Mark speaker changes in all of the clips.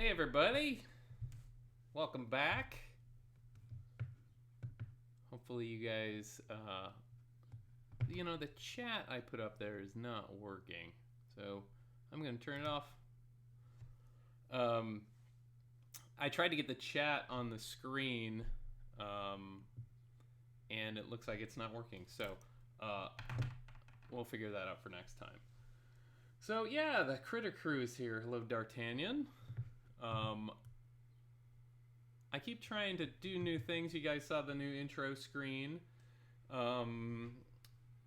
Speaker 1: Hey everybody, welcome back. Hopefully you guys, the chat I put up there is not working, so I'm gonna turn it off. I tried to get the chat on the screen, and it looks like it's not working, so we'll figure that out for next time. So yeah, the Critter Crew is here. Hello, D'Artagnan. I keep trying to do new things. You guys saw the new intro screen.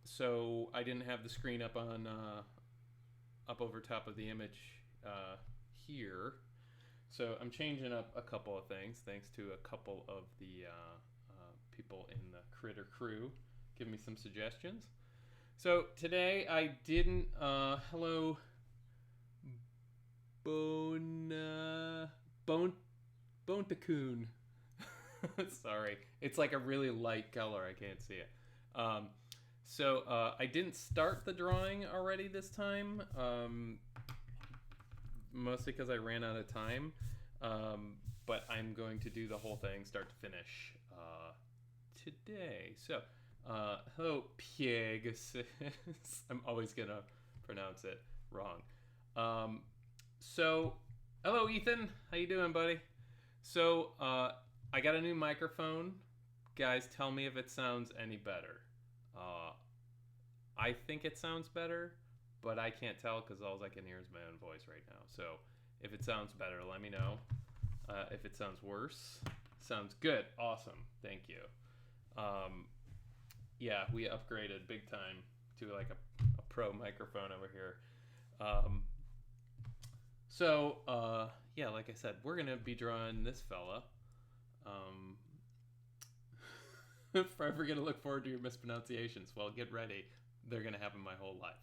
Speaker 1: So I didn't have the screen up on up over top of the image here. So I'm changing up a couple of things thanks to a couple of the people in the Critter Crew give me some suggestions. So today I didn't. Hello, Bontacoon. Sorry, it's like a really light color. I can't see it. So I didn't start the drawing already this time, mostly because I ran out of time. But I'm going to do the whole thing, start to finish, today. So, hello, Pegasus. I'm always gonna pronounce it wrong. So, hello, Ethan. How you doing, buddy? So, I got a new microphone. Guys, tell me if it sounds any better. I think it sounds better, but I can't tell because all I can hear is my own voice right now. So, if it sounds better, let me know. If it sounds worse, sounds good. Awesome. Thank you. Yeah, we upgraded big time to like a pro microphone over here. Yeah, like I said, we're gonna be drawing this fella. Forever gonna look forward to your mispronunciations. Well, get ready; they're gonna happen my whole life.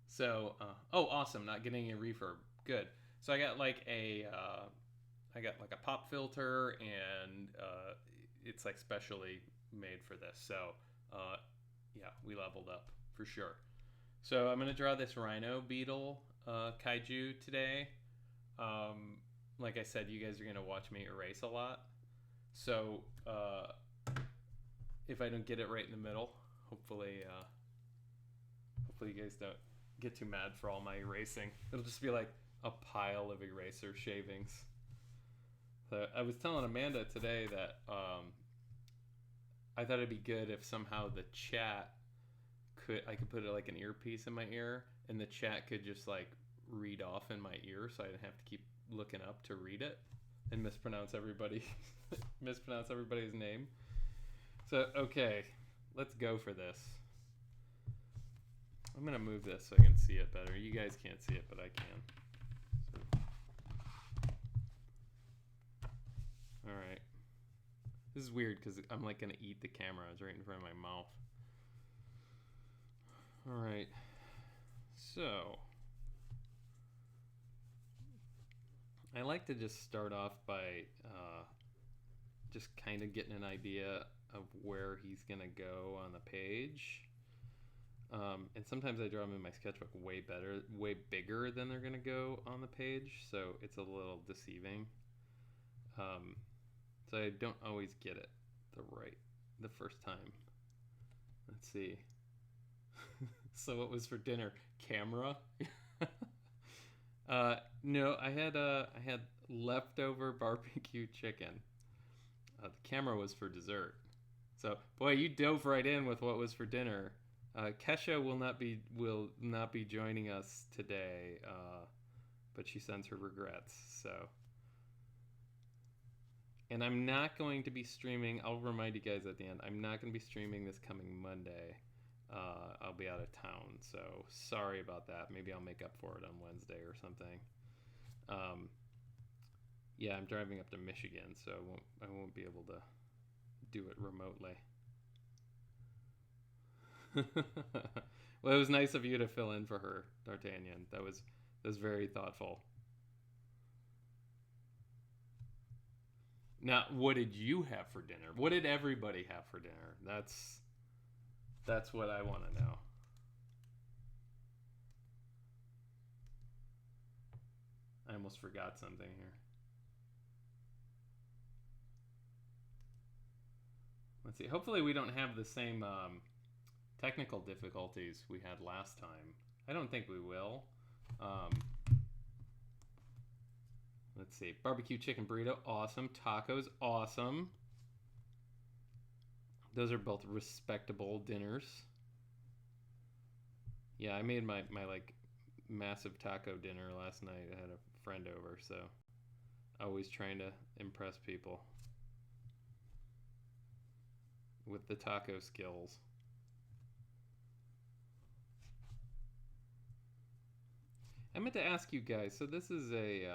Speaker 1: So, oh, awesome! Not getting a reverb. Good. So I got like a pop filter, and it's like specially made for this. So, yeah, we leveled up for sure. So I'm gonna draw this rhino beetle kaiju today. Like I said, you guys are gonna watch me erase a lot. So if I don't get it right in the middle, hopefully you guys don't get too mad for all my erasing. It'll just be like a pile of eraser shavings. So I was telling Amanda today that I thought it'd be good if somehow the chat I could put it like an earpiece in my ear, and the chat could just like read off in my ear, so I didn't have to keep looking up to read it and mispronounce everybody's name. So okay, let's go for this. I'm gonna move this so I can see it better. You guys can't see it, but I can. All right. This is weird because I'm like gonna eat the camera. It's right in front of my mouth. All right. So I like to just start off by just kind of getting an idea of where he's gonna go on the page. And sometimes I draw them in my sketchbook way bigger than they're gonna go on the page, so it's a little deceiving. So I don't always get it the first time. Let's see. So what was for dinner? Camera? No, I had leftover barbecue chicken. The camera was for dessert. So boy, you dove right in with what was for dinner. Kesha will not be joining us today, but she sends her regrets. So, and I'm not going to be streaming. I'll remind you guys at the end. I'm not going to be streaming this coming Monday. I'll be out of town, so sorry about that. Maybe I'll make up for it on Wednesday or something. Yeah, I'm driving up to Michigan, so I won't be able to do it remotely. Well, it was nice of you to fill in for her, D'Artagnan. That was very thoughtful. Now, what did you have for dinner? What did everybody have for dinner? That's what I want to know. I almost forgot something here. Let's see. Hopefully we don't have the same technical difficulties we had last time. I don't think we will. Let's see. Barbecue chicken burrito, awesome. Tacos, awesome. Those are both respectable dinners. Yeah, I made my like massive taco dinner last night. I had a friend over, so always trying to impress people with the taco skills. I meant to ask you guys, so this is a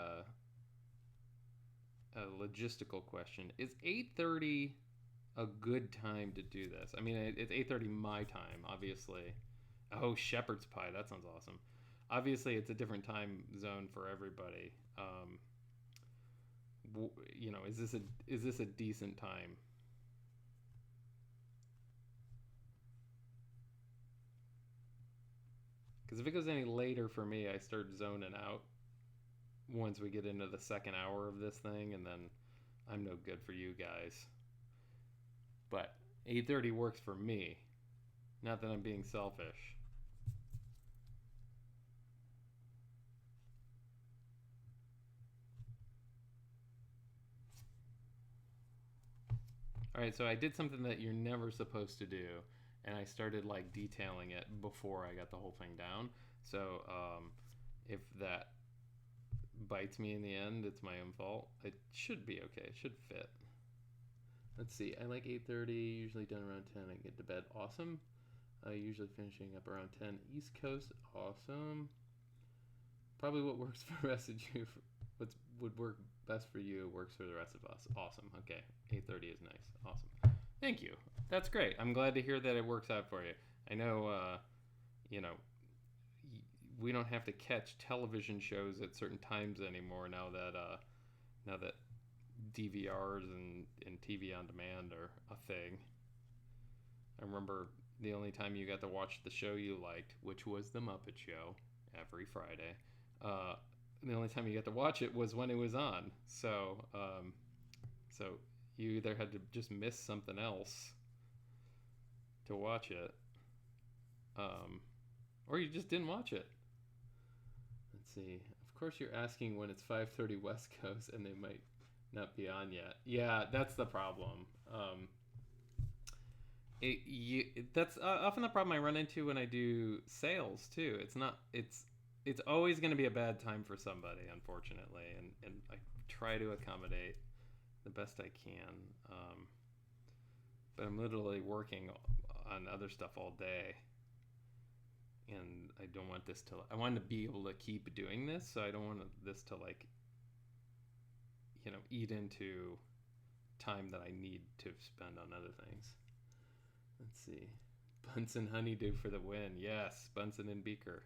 Speaker 1: logistical question. Is 8:30 a good time to do this? I mean, it's 8:30 my time, obviously. Oh, shepherd's pie, that sounds awesome. Obviously, it's a different time zone for everybody. You know, is this a decent time? Because if it goes any later for me, I start zoning out once we get into the second hour of this thing, and then I'm no good for you guys. But 8:30 works for me. Not that I'm being selfish. All right, so I did something that you're never supposed to do, and I started like detailing it before I got the whole thing down. So if that bites me in the end, it's my own fault. It should be okay. It should fit. Let's see. I like 8:30. Usually done around 10. I get to bed. Awesome. Usually finishing up around 10. East Coast. Awesome. Probably what works for the rest of you. What would work best for you works for the rest of us. Awesome. Okay. 8:30 is nice. Awesome. Thank you. That's great. I'm glad to hear that it works out for you. I know, you know, we don't have to catch television shows at certain times anymore now that DVRs and TV on demand are a thing. I remember the only time you got to watch the show you liked, which was The Muppet Show, every Friday. The only time you got to watch it was when it was on. So you either had to just miss something else to watch it, or you just didn't watch it. Let's see. Of course, you're asking when it's 5:30 West Coast and they might not be on yet. Yeah, that's the problem. That's often the problem I run into when I do sales too. It's always going to be a bad time for somebody, unfortunately, and I try to accommodate the best I can. But I'm literally working on other stuff all day, and I don't want this to. I want to be able to keep doing this, so I don't want this to like, you know, eat into time that I need to spend on other things. Let's see. Bunsen Honeydew for the win. Yes, Bunsen and Beaker.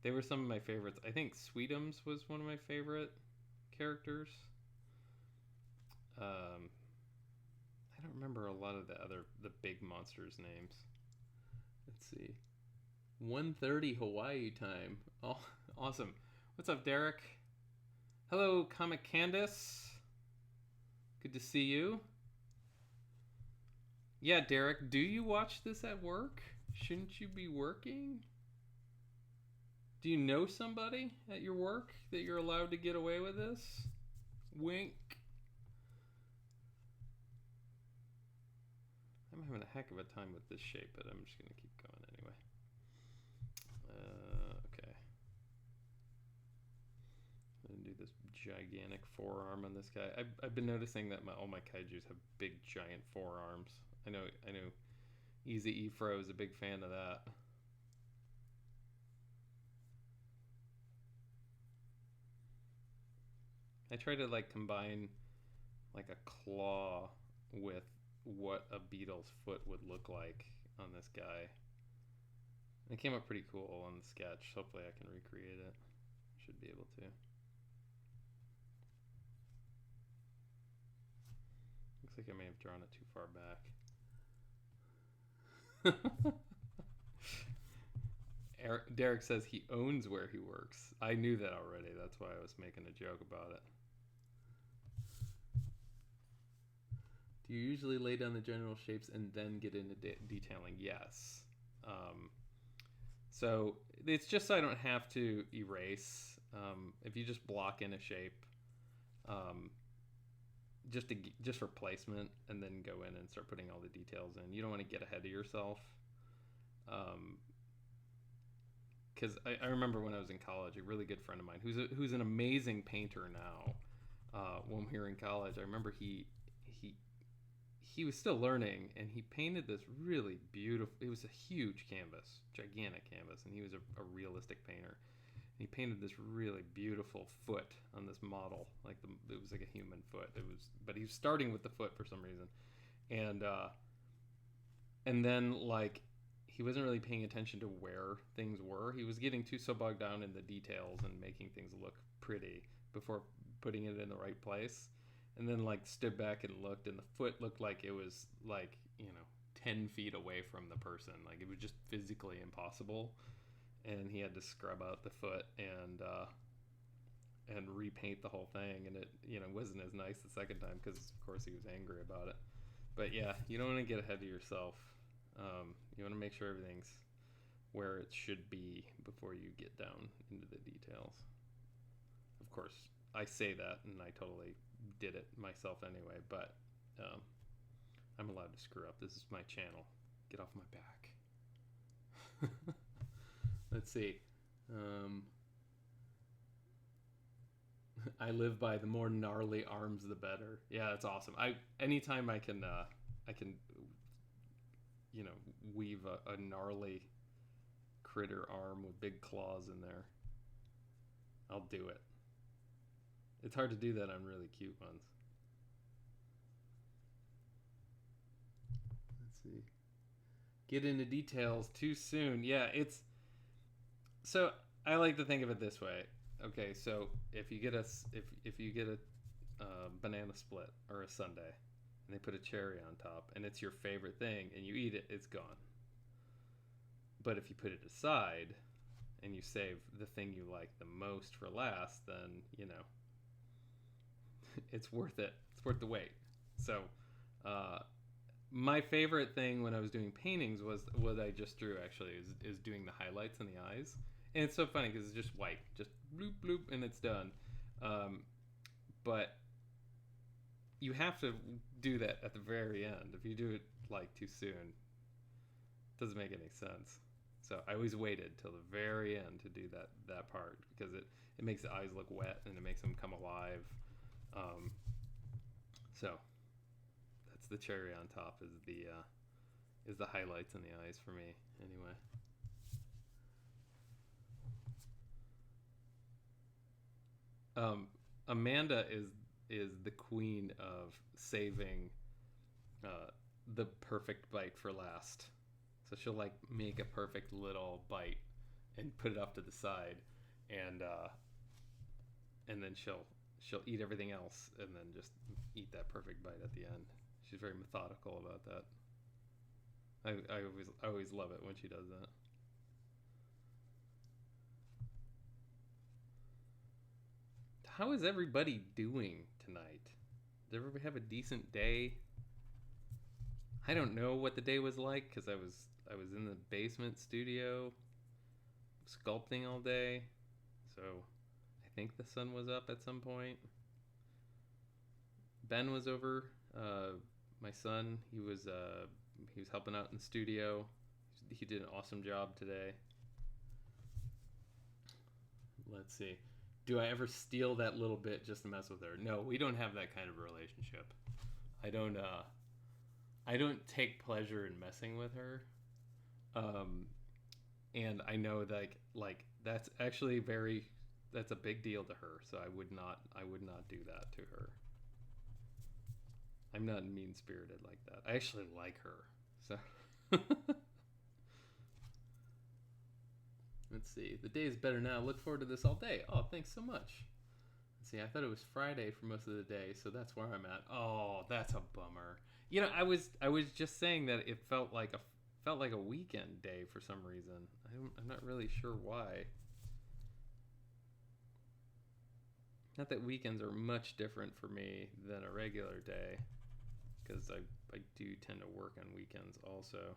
Speaker 1: They were some of my favorites. I think Sweetums was one of my favorite characters. I don't remember a lot of the big monsters' names. Let's see. 1:30 Hawaii time. Oh, awesome. What's up, Derek? Hello, Comic Candace. Good to see you. Yeah, Derek, do you watch this at work? Shouldn't you be working? Do you know somebody at your work that you're allowed to get away with this? Wink. I'm having a heck of a time with this shape, but I'm just going to keep going anyway. Okay. I'm going to do this gigantic forearm on this guy. I've been noticing that all my kaijus have big, giant forearms. I know Easy E Fro is a big fan of that. I try to like combine like a claw with what a beetle's foot would look like on this guy. It came up pretty cool on the sketch. Hopefully I can recreate it. Should be able to. Looks like I may have drawn it too far back. Derek says he owns where he works. I knew that already. That's why I was making a joke about it. Do you usually lay down the general shapes and then get into detailing? Yes. So it's just so I don't have to erase. If you just block in a shape, just for placement, and then go in and start putting all the details in. You don't want to get ahead of yourself. Because I remember when I was in college, a really good friend of mine who's an amazing painter now. When we were in college, I remember he was still learning, and he painted this really beautiful. It was a huge canvas, gigantic canvas, and he was a realistic painter. And he painted this really beautiful foot on this model, it was like a human foot. But he was starting with the foot for some reason, and then like he wasn't really paying attention to where things were. He was getting so bogged down in the details and making things look pretty before putting it in the right place. And then like stood back and looked, and the foot looked like it was 10 feet away from the person. Like it was just physically impossible. And he had to scrub out the foot and repaint the whole thing. And it wasn't as nice the second time because of course he was angry about it. But yeah, you don't want to get ahead of yourself. You want to make sure everything's where it should be before you get down into the details. Of course, I say that, and I totally did it myself anyway, but I'm allowed to screw up. This is my channel. Get off my back. Let's see. I live by the more gnarly arms, the better. Yeah, that's awesome. Anytime I can weave a gnarly critter arm with big claws in there, I'll do it. It's hard to do that on really cute ones. Let's see. Get into details too soon. Yeah, so I like to think of it this way. Okay, so if you get a banana split or a sundae, and they put a cherry on top, and it's your favorite thing, and you eat it, it's gone. But if you put it aside, and you save the thing you like the most for last, then it's worth it. It's worth the wait. So, my favorite thing when I was doing paintings was what I just drew. Actually, is doing the highlights in the eyes, and it's so funny because it's just white, just bloop bloop, and it's done. But you have to do that at the very end. If you do it too soon, it doesn't make any sense. So I always waited till the very end to do that part because it makes the eyes look wet and it makes them come alive. So that's the cherry on top is the highlights in the eyes for me anyway. Amanda is the queen of saving the perfect bite for last. So she'll make a perfect little bite and put it off to the side, and then she'll eat everything else and then just eat that perfect bite at the end. She's very methodical about that. I always love it when she does that. How is everybody doing tonight? Did everybody have a decent day? I don't know what the day was like because I was in the basement studio sculpting all day. So I think the sun was up at some point. Ben was over. My son, he was helping out in the studio. He did an awesome job today. Let's see. Do I ever steal that little bit just to mess with her? No, we don't have that kind of relationship. I don't take pleasure in messing with her. And I know that that's actually that's a big deal to her. So I would not do that to her. I'm not mean-spirited like that. I actually like her. So let's see. The day is better now. Look forward to this all day. Oh, thanks so much. Let's see. I thought it was Friday for most of the day, so that's where I'm at. Oh, that's a bummer. I was just saying that it felt like a weekend day for some reason. I'm not really sure why. Not that weekends are much different for me than a regular day, because I do tend to work on weekends also.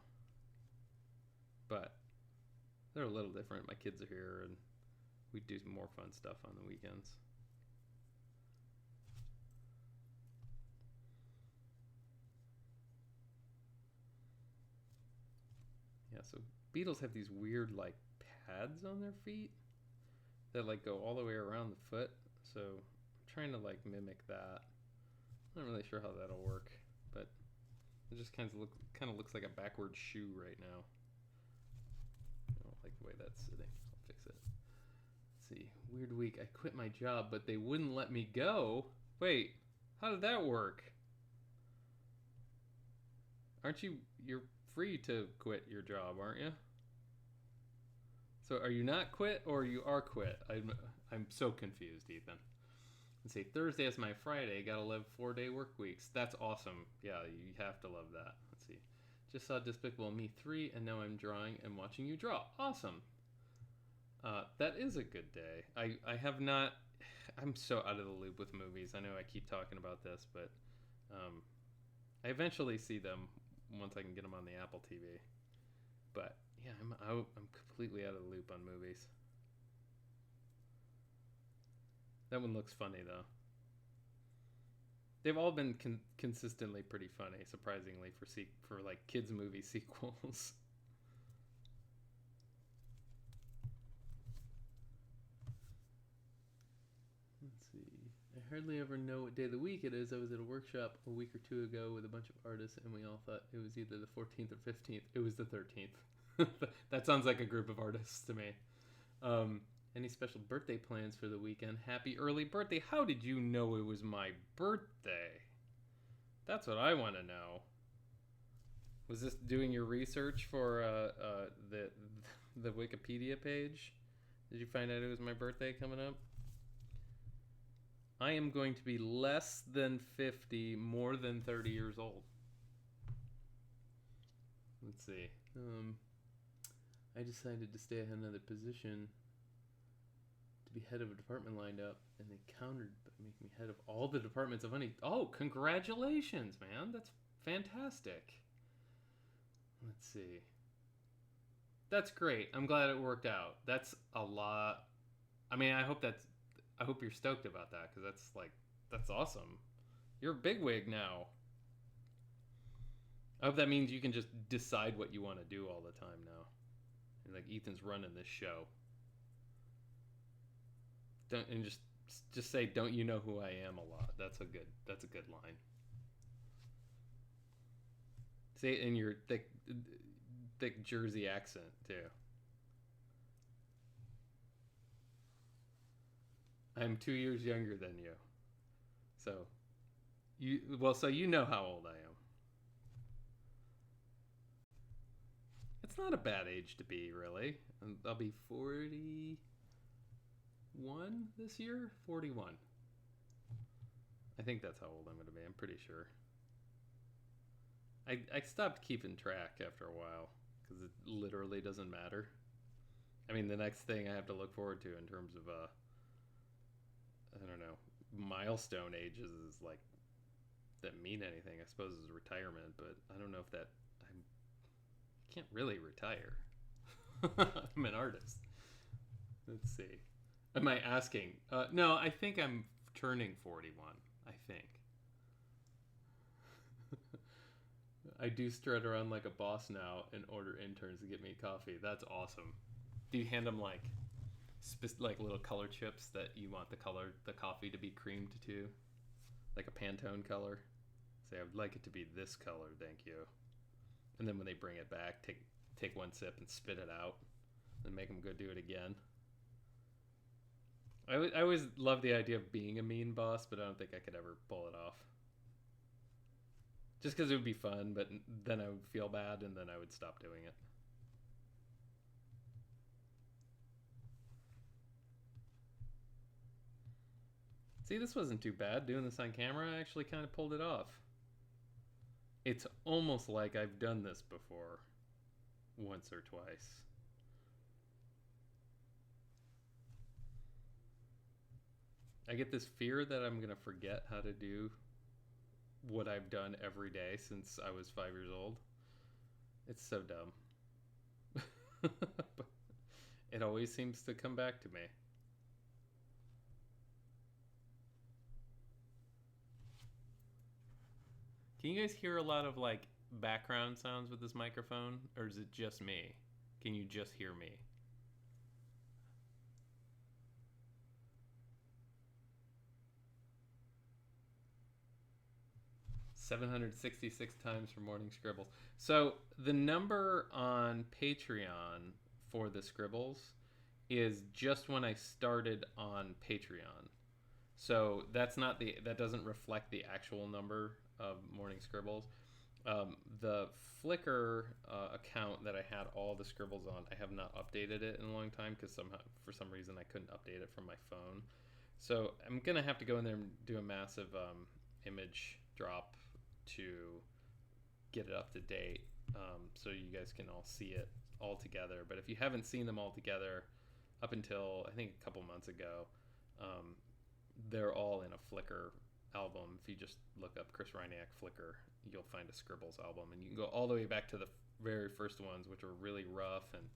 Speaker 1: But they're a little different. My kids are here, and we do more fun stuff on the weekends. Yeah, so beetles have these weird like pads on their feet that like go all the way around the foot. So I'm trying to like mimic that. I'm not really sure how that'll work, but it just kind of looks like a backward shoe right now. I don't like the way that's sitting. I'll fix it. Let's see. Weird week. I quit my job, but they wouldn't let me go. Wait, how did that work? Aren't you? You're free to quit your job, aren't you? So are you not quit or you are quit? I'm so confused, Ethan. Let's see. Thursday is my Friday. Gotta live 4-day work weeks. That's awesome. Yeah, you have to love that. Let's see. Just saw Despicable Me 3, and now I'm drawing and watching you draw. Awesome. That is a good day. I have not. I'm so out of the loop with movies. I know I keep talking about this, but I eventually see them once I can get them on the Apple TV. But yeah, I'm completely out of the loop on movies. That one looks funny though. They've all been consistently pretty funny, surprisingly for like kids movie sequels. Let's see. I hardly ever know what day of the week it is. I was at a workshop a week or two ago with a bunch of artists, and we all thought it was either the 14th or 15th. It was the 13th. That sounds like a group of artists to me. Any special birthday plans for the weekend? Happy early birthday. How did you know it was my birthday? That's what I want to know. Was this doing your research for the Wikipedia page? Did you find out it was my birthday coming up? I am going to be less than 50, more than 30 years old. Let's see. I decided to stay at another position to be head of a department lined up, and they countered by making me head of all the departments of Honey. Oh, congratulations, man. That's fantastic. Let's see. That's great. I'm glad it worked out. That's a lot. I mean, I hope you're stoked about that, because that's awesome. You're a bigwig now. I hope that means you can just decide what you want to do all the time now. And like Ethan's running this show. Just say, "Don't you know who I am?" a lot. That's a good line. Say it in your thick Jersey accent too. I'm 2 years younger than you. So you know how old I am. It's not a bad age to be, really. I'll be 41 this year. 41. I think that's how old I'm going to be. I'm pretty sure. I stopped keeping track after a while because it literally doesn't matter. I mean, the next thing I have to look forward to in terms of I don't know, milestone ages is like that mean anything. I suppose is retirement, but I don't know if I can't really retire. I'm an artist. Let's see. Am I asking? No, I think I'm turning 41. I think. I do strut around like a boss now and order interns to get me coffee. That's awesome. Do you hand them like little color chips that you want the coffee to be creamed to, like a Pantone color? Say, I would like it to be this color, thank you. And then when they bring it back, take one sip and spit it out, and make them go do it again. I always love the idea of being a mean boss, but I don't think I could ever pull it off. Just because it would be fun, but then I would feel bad, and then I would stop doing it. See, this wasn't too bad. Doing this on camera, I actually kind of pulled it off. It's almost like I've done this before, once or twice. I get this fear that I'm gonna forget how to do what I've done every day since I was 5 years old. It's so dumb. But it always seems to come back to me. Can you guys hear a lot of like background sounds with this microphone, or is it just me? Can you just hear me? 766 times for morning scribbles. So the number on Patreon for the scribbles is just when I started on Patreon. So that doesn't reflect the actual number of morning scribbles. The Flickr account that I had all the scribbles on, I have not updated it in a long time because for some reason I couldn't update it from my phone. So I'm gonna have to go in there and do a massive image drop to get it up to date, so you guys can all see it all together. But if you haven't seen them all together up until I think a couple months ago, they're all in a Flickr album. If you just look up Chris Ryniak Flickr, you'll find a Scribbles album, and you can go all the way back to the very first ones, which were really rough, and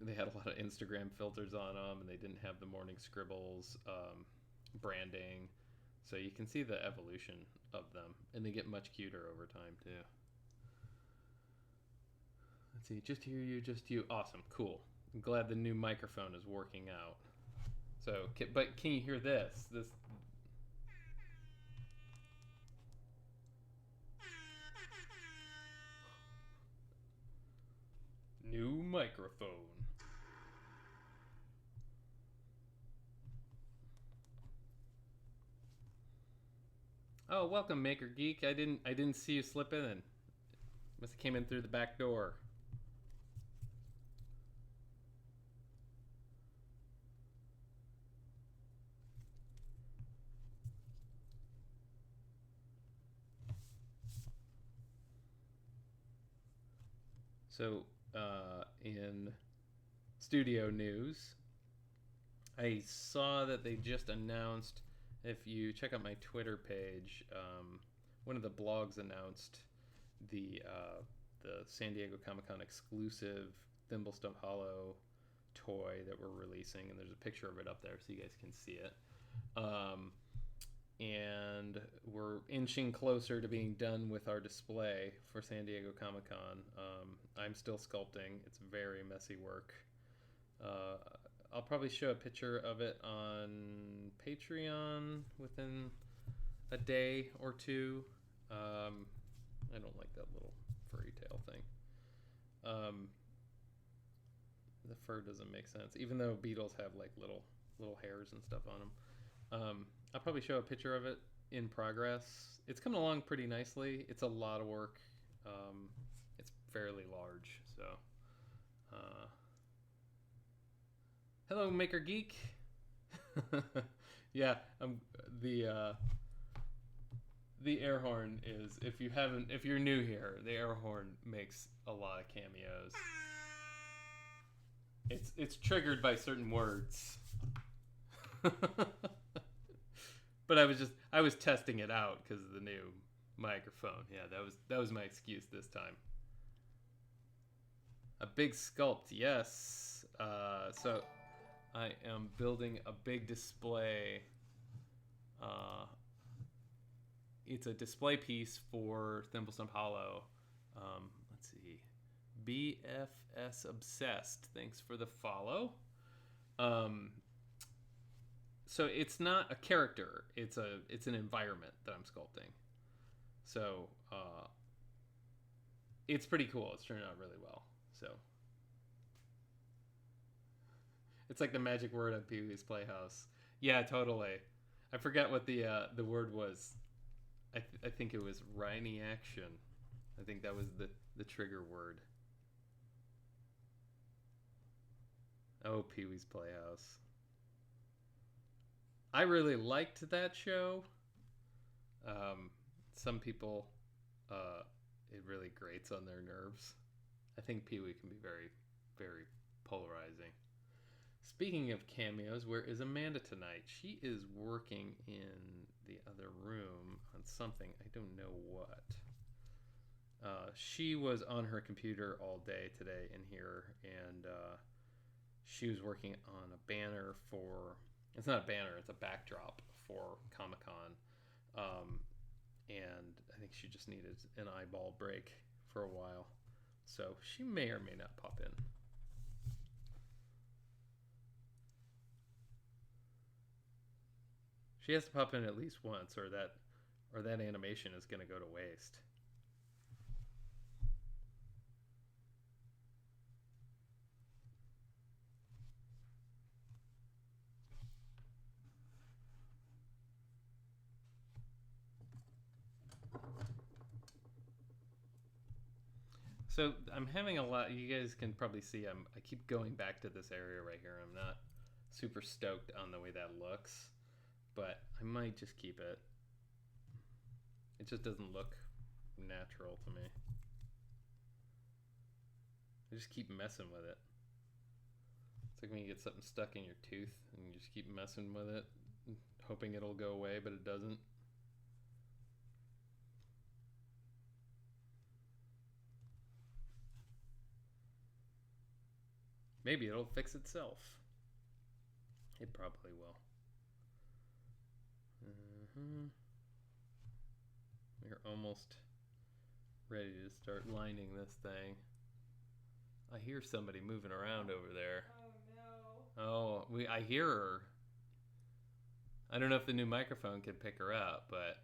Speaker 1: they had a lot of Instagram filters on them, and they didn't have the morning scribbles branding. So you can see the evolution of them, and they get much cuter over time too. Let's see, just you. Awesome, cool. I'm glad the new microphone is working out. So, but can you hear this? This. New microphone. Oh, welcome, Maker Geek. I didn't see you slip in. Must have came in through the back door. So, in studio news, I saw that they just announced. If you check out my Twitter page, one of the blogs announced the San Diego Comic-Con exclusive Thimblestump Hollow toy that we're releasing, and there's a picture of it up there so you guys can see it. And we're inching closer to being done with our display for San Diego Comic-Con. I'm still sculpting. It's very messy work. I'll probably show a picture of it on Patreon within a day or two. I don't like that little furry tail thing. The fur doesn't make sense, even though beetles have like little hairs and stuff on them. I'll probably show a picture of it in progress. It's coming along pretty nicely. It's a lot of work. It's fairly large, so. Hello, Maker Geek. Yeah, the air horn is, if you're new here, the air horn makes a lot of cameos. It's triggered by certain words. But I was testing it out because of the new microphone. Yeah, that was my excuse this time. A big sculpt, yes. So I am building a big display. It's a display piece for Thimblestump Hollow. Let's see. BFS Obsessed. Thanks for the follow. So it's not a character. It's an environment that I'm sculpting. So it's pretty cool. It's turning out really well. So it's like the magic word on Pee-wee's Playhouse. Yeah, totally. I forgot what the word was. I think it was Ryniaction. I think that was the trigger word. Oh, Pee-wee's Playhouse. I really liked that show. Some people, it really grates on their nerves. I think Pee-wee can be very, very polarizing. Speaking of cameos, where is Amanda tonight? She is working in the other room on something. I don't know what. She was on her computer all day today in here, and she was working on a banner for... It's not a banner, it's a backdrop for Comic-Con. And I think she just needed an eyeball break for a while. So she may or may not pop in. She has to pop in at least once, or that animation is going to go to waste. So I'm having a lot. You guys can probably see I keep going back to this area right here. I'm not super stoked on the way that looks, but I might just keep it. It just doesn't look natural to me. I just keep messing with it. It's like when you get something stuck in your tooth and you just keep messing with it, hoping it'll go away, but it doesn't. Maybe it'll fix itself. It probably will. We're almost ready to start lining this thing. I hear somebody moving around over there. Oh no. I hear her. I don't know if the new microphone can pick her up, but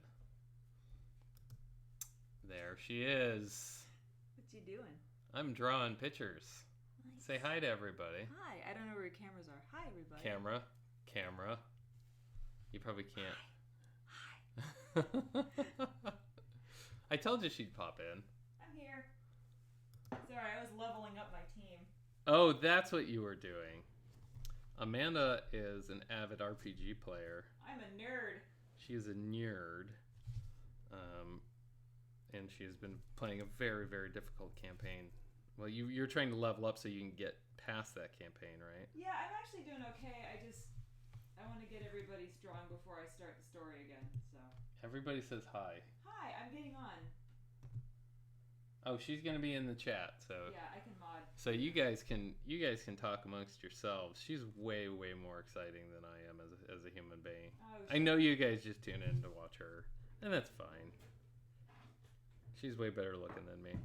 Speaker 1: there she is.
Speaker 2: What you doing?
Speaker 1: I'm drawing pictures.
Speaker 2: Nice.
Speaker 1: Say hi to everybody.
Speaker 2: Hi. I don't know where your cameras are. Hi, everybody.
Speaker 1: Camera. You probably can't.
Speaker 2: Hi.
Speaker 1: I told you she'd pop in.
Speaker 2: I'm here. Sorry, I was leveling up my team.
Speaker 1: Oh, that's what you were doing. Amanda is an avid RPG player.
Speaker 2: I'm a nerd.
Speaker 1: She is a nerd. And she has been playing a very, very difficult campaign. Well, you're trying to level up so you can get past that campaign, right?
Speaker 2: Yeah, I'm actually doing okay. I want to get everybody strong before I start the story again, so.
Speaker 1: Everybody says hi.
Speaker 2: Hi, I'm getting on.
Speaker 1: Oh, she's gonna be in the chat, so.
Speaker 2: Yeah, I can mod.
Speaker 1: So you guys can talk amongst yourselves. She's way, way more exciting than I am as a human being.
Speaker 2: Oh,
Speaker 1: I know you guys just tune in to watch her, and that's fine. She's way better looking than me.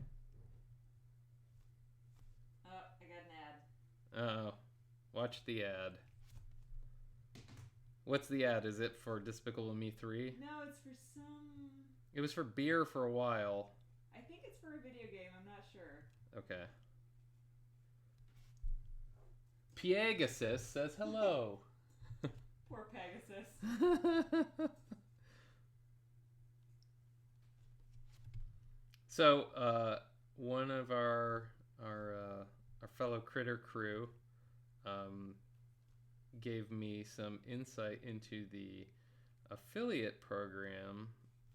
Speaker 2: Oh, I got an ad.
Speaker 1: Oh, watch the ad. What's the ad? Is it for Despicable Me 3?
Speaker 2: No, it's for some...
Speaker 1: It was for beer for a while.
Speaker 2: I think it's for a video game. I'm not sure.
Speaker 1: Okay. Pegasus says hello.
Speaker 2: Poor Pegasus.
Speaker 1: So, one of our fellow critter crew gave me some insight into the affiliate program,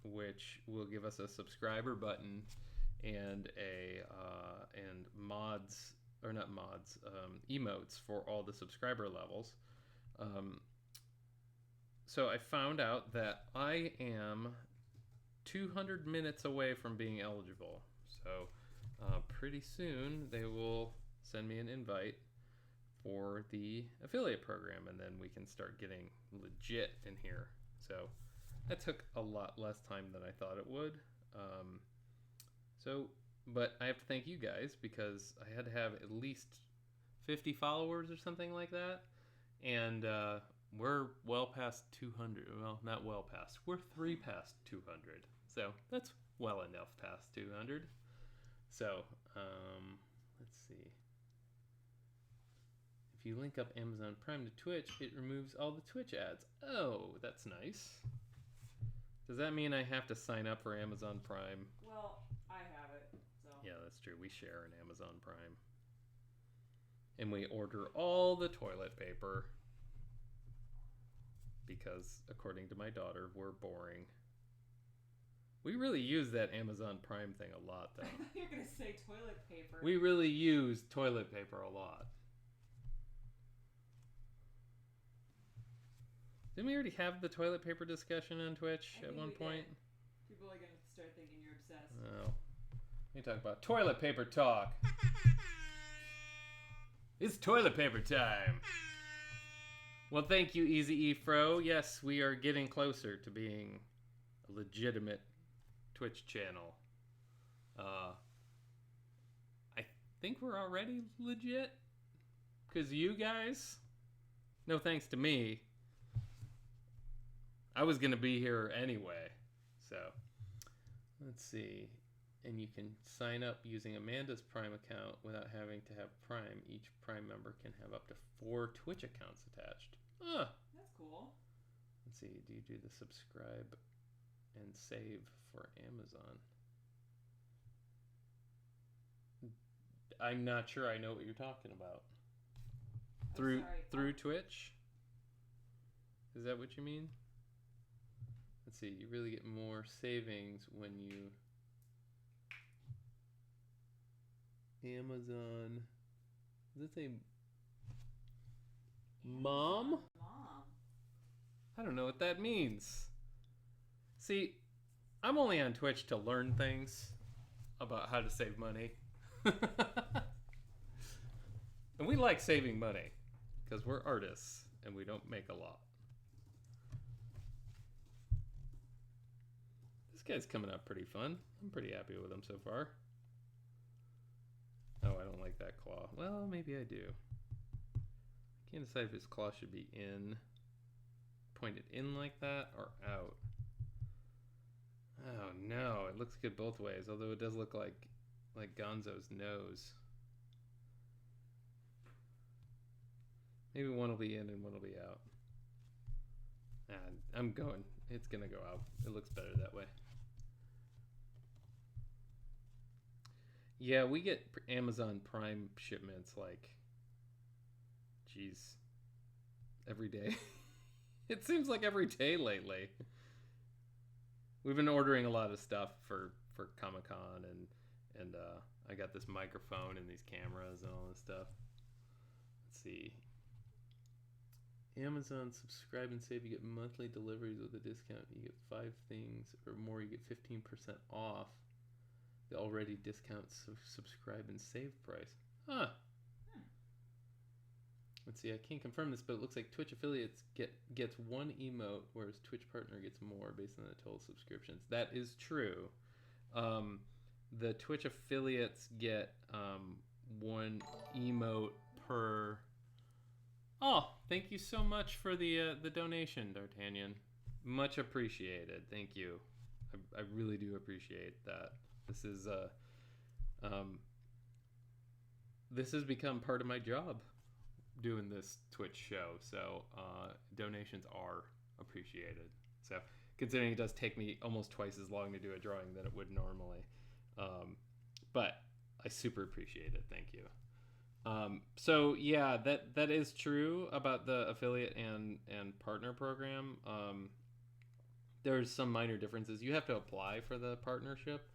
Speaker 1: which will give us a subscriber button and mods, or not mods, emotes for all the subscriber levels. So I found out that I am 200 minutes away from being eligible. So pretty soon they will send me an invite for the affiliate program, and then we can start getting legit in here. So that took a lot less time than I thought it would. But I have to thank you guys, because I had to have at least 50 followers or something like that. And we're well past 200. Well, not well past. We're 3 past 200. So that's well enough past 200. So let's see. If you link up Amazon Prime to Twitch, it removes all the Twitch ads. Oh, that's nice. Does that mean I have to sign up for Amazon Prime?
Speaker 2: Well, I have it, so.
Speaker 1: Yeah, that's true. We share an Amazon Prime. And we order all the toilet paper. Because, according to my daughter, we're boring. We really use that Amazon Prime thing a lot, though.
Speaker 2: You're going to say toilet paper.
Speaker 1: We really use toilet paper a lot. Didn't we already have the toilet paper discussion on Twitch
Speaker 2: I
Speaker 1: at
Speaker 2: think
Speaker 1: one
Speaker 2: we
Speaker 1: point?
Speaker 2: did. People are gonna start thinking you're obsessed.
Speaker 1: Oh. Let me talk about toilet paper talk. It's toilet paper time. Well, thank you, Easy E Fro. Yes, we are getting closer to being a legitimate Twitch channel. I think we're already legit. Because you guys, no thanks to me, I was going to be here anyway. So, let's see. And you can sign up using Amanda's Prime account without having to have Prime. Each Prime member can have up to 4 Twitch accounts attached.
Speaker 2: That's cool.
Speaker 1: Let's see. Do you do the subscribe and save for Amazon? I'm not sure I know what you're talking about. Through Twitch? Is that what you mean? Let's see. You really get more savings when you... Amazon. Does it say Mom?
Speaker 2: Mom.
Speaker 1: I don't know what that means. See, I'm only on Twitch to learn things about how to save money. And we like saving money because we're artists and we don't make a lot. This guy's coming out pretty fun. I'm pretty happy with him so far. Oh, I don't like that claw. Well, maybe I do. I can't decide if his claw should be in, pointed in like that, or out. Oh no, it looks good both ways, although it does look like Gonzo's nose. Maybe one will be in and one will be out. I'm going. It's gonna go out. It looks better that way. Yeah, we get Amazon Prime shipments like, geez, every day. It seems like every day lately. We've been ordering a lot of stuff for Comic-Con and I got this microphone and these cameras and all this stuff. Let's see. Amazon subscribe and save. You get monthly deliveries with a discount. You get 5 things or more. You get 15% off the already discount subscribe and save price. Huh. Let's see. I can't confirm this, but it looks like Twitch affiliates gets 1 emote, whereas Twitch partner gets more based on the total subscriptions. That is true. The Twitch affiliates get 1 emote per. Oh, thank you so much for the donation, D'Artagnan. Much appreciated. Thank you. I really do appreciate that. This has become part of my job, doing this Twitch show. So donations are appreciated. So considering it does take me almost twice as long to do a drawing than it would normally, but I super appreciate it. Thank you. So yeah, that is true about the affiliate and partner program. There's some minor differences. You have to apply for the partnership.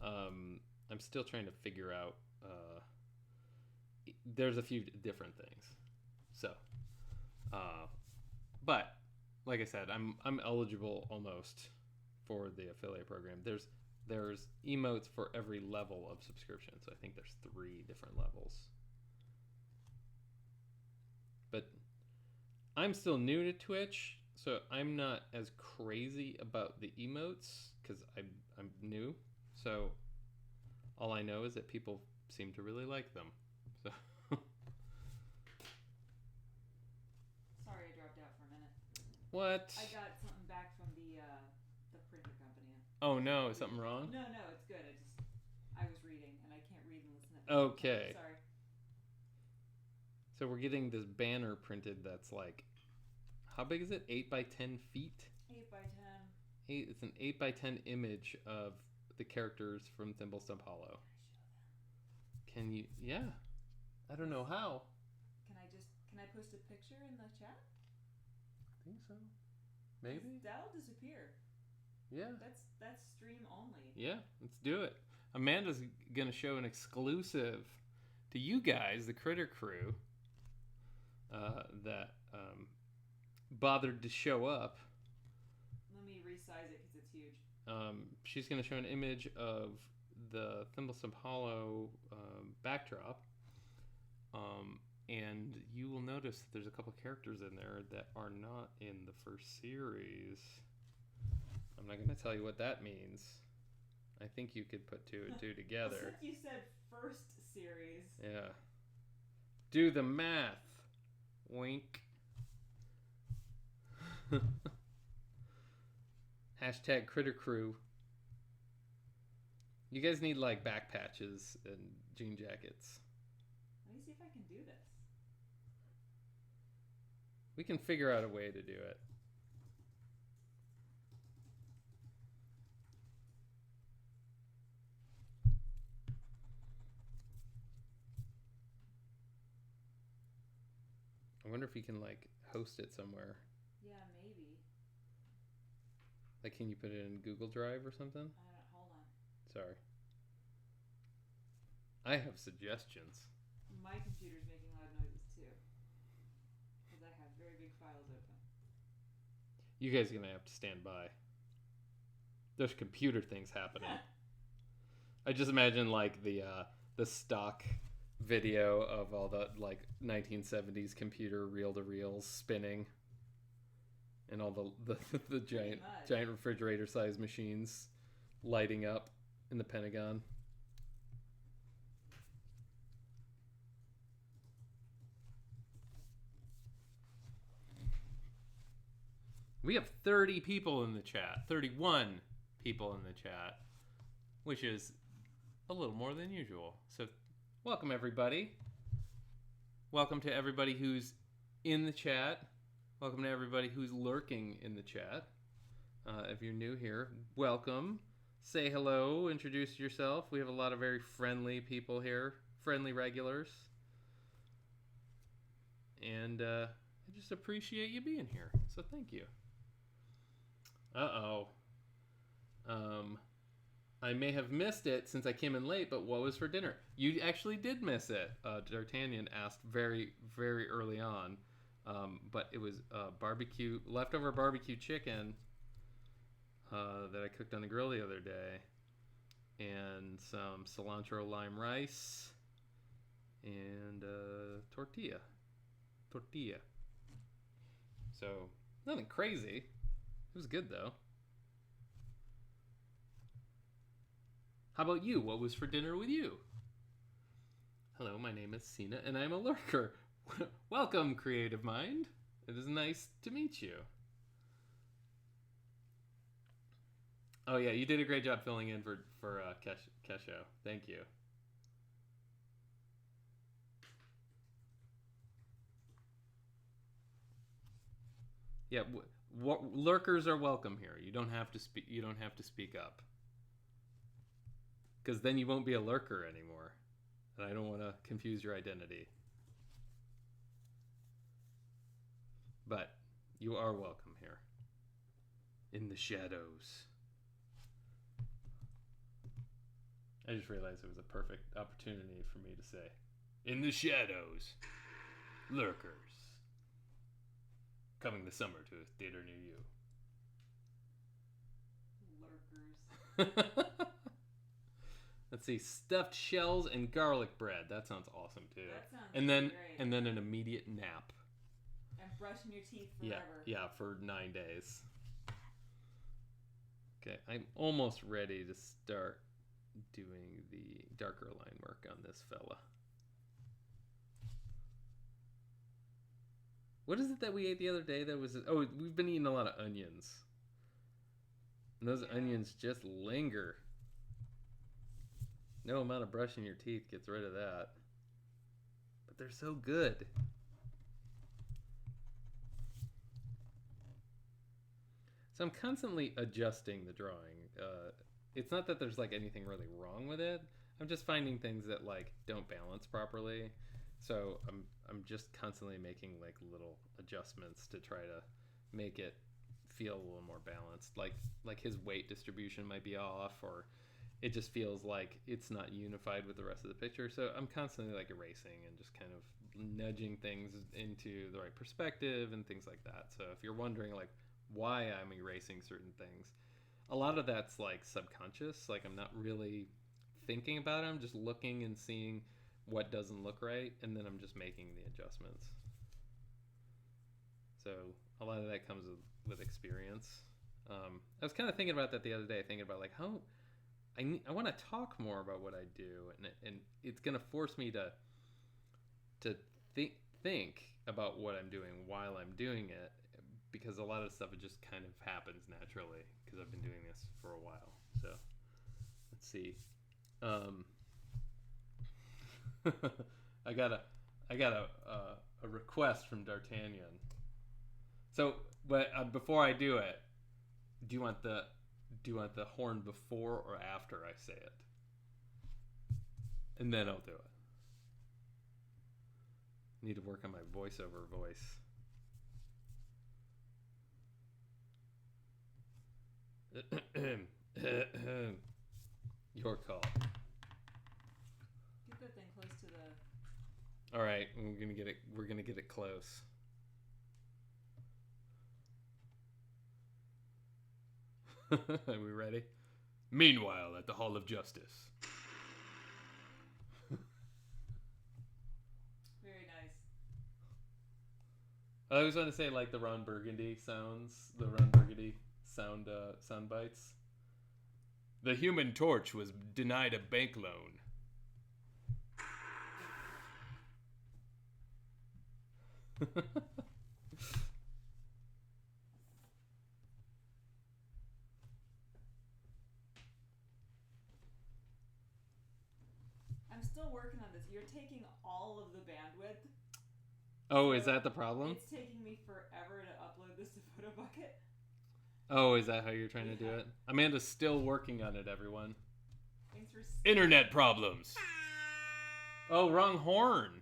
Speaker 1: I'm still trying to figure out. There's a few different things. So, but like I said, I'm eligible almost for the affiliate program. There's emotes for every level of subscription. So I think there's 3 different levels. But I'm still new to Twitch, so I'm not as crazy about the emotes because I'm new. So all I know is that people seem to really like them. So
Speaker 2: Sorry, I dropped out for a minute.
Speaker 1: What?
Speaker 2: I got something back from the printer company.
Speaker 1: Oh no, is something wrong?
Speaker 2: No, it's good. I was reading and I can't read and listen at the same
Speaker 1: Okay.
Speaker 2: time. Sorry.
Speaker 1: So we're getting this banner printed that's like, how big is it? 8 by 10 feet?
Speaker 2: 8 by 10.
Speaker 1: It's an 8 by 10 image of the characters from Thimblestump Hollow. Can you? Yeah. I don't know how.
Speaker 2: Can I post a picture in the chat?
Speaker 1: I think so. Maybe.
Speaker 2: That'll disappear.
Speaker 1: Yeah.
Speaker 2: That's stream only.
Speaker 1: Yeah, let's do it. Amanda's gonna show an exclusive to you guys, the Critter Crew, that bothered to show up.
Speaker 2: Let me resize it because it's huge.
Speaker 1: She's going to show an image of the Thimblesome Hollow backdrop. And you will notice that there's a couple characters in there that are not in the first series. I'm not going to tell you what that means. I think you could put two and two together.
Speaker 2: Except you said first series.
Speaker 1: Yeah. Do the math. Wink. Hashtag Critter Crew. You guys need like back patches and jean jackets.
Speaker 2: Let me see if I can do this.
Speaker 1: We can figure out a way to do it. I wonder if you can like host it somewhere.
Speaker 2: Yeah, maybe.
Speaker 1: Like, can you put it in Google Drive or something?
Speaker 2: Hold on.
Speaker 1: Sorry. I have suggestions.
Speaker 2: My computer's making loud noises too. Because I have very big files open.
Speaker 1: You guys are going to have to stand by. There's computer things happening. I just imagine like the stock video of all the like 1970s computer reel-to-reels spinning. And all the giant refrigerator-sized machines lighting up in the Pentagon. We have 30 people in the chat. 31 people in the chat. Which is a little more than usual. So, welcome everybody. Welcome to everybody who's in the chat. Welcome to everybody who's lurking in the chat. If you're new here, welcome. Say hello, introduce yourself. We have a lot of very friendly people here, friendly regulars. And I just appreciate you being here, so thank you. Uh-oh. I may have missed it since I came in late, but what was for dinner? You actually did miss it. D'Artagnan asked very, very early on. But it was leftover barbecue chicken that I cooked on the grill the other day, and some cilantro lime rice, and tortilla. So nothing crazy. It was good though. How about you? What was for dinner with you? Hello, my name is Sina, and I'm a lurker. Welcome, Creative Mind. It is nice to meet you. Oh yeah, you did a great job filling in for Kesho. Thank you. Yeah, lurkers are welcome here. You don't have to speak. You don't have to speak up, because then you won't be a lurker anymore, and I don't want to confuse your identity. But you are welcome here. In the shadows. I just realized it was a perfect opportunity for me to say, in the shadows, lurkers. Coming this summer to a theater near you.
Speaker 2: Lurkers.
Speaker 1: Let's see, stuffed shells and garlic bread. That sounds awesome too.
Speaker 2: That sounds
Speaker 1: great.
Speaker 2: great.
Speaker 1: And then an immediate nap.
Speaker 2: And brushing your teeth forever.
Speaker 1: Yeah, for 9 days. Okay, I'm almost ready to start doing the darker line work on this fella. What is it that we ate the other day that was... Oh, we've been eating a lot of onions. And those onions just linger. No amount of brushing your teeth gets rid of that. But they're so good. So I'm constantly adjusting the drawing. It's not that there's like anything really wrong with it. I'm just finding things that like don't balance properly. So I'm just constantly making like little adjustments to try to make it feel a little more balanced. Like his weight distribution might be off, or it just feels like it's not unified with the rest of the picture. So I'm constantly like erasing and just kind of nudging things into the right perspective and things like that. So if you're wondering like why I'm erasing certain things, a lot of that's like subconscious. Like I'm not really thinking about it. I'm just looking and seeing what doesn't look right, and then I'm just making the adjustments. So a lot of that comes with experience. I was kind of thinking about that the other day, thinking about like how I want to talk more about what I do, and it's gonna force me to think about what I'm doing while I'm doing it, because a lot of stuff it just kind of happens naturally because I've been doing this for a while. So let's see. I got a request from D'Artagnan. So, but before I do it, do you want the horn before or after I say it? And then I'll do it. Need to work on my voiceover voice. Your call.
Speaker 2: Get that thing close to the.
Speaker 1: All right, we're gonna get it close. Are we ready? Meanwhile, at the Hall of Justice.
Speaker 2: Very nice.
Speaker 1: I always want to say like the Ron Burgundy sounds, the Ron Burgundy sound bites. The Human Torch was denied a bank loan.
Speaker 2: I'm still working on this. You're taking all of the bandwidth.
Speaker 1: Oh, is that the problem?
Speaker 2: It's taking me forever to upload this to PhotoBucket.
Speaker 1: Oh, is that how you're trying to do it? Amanda's still working on it, everyone.
Speaker 2: Thanks for
Speaker 1: Internet problems. Oh, wrong horn.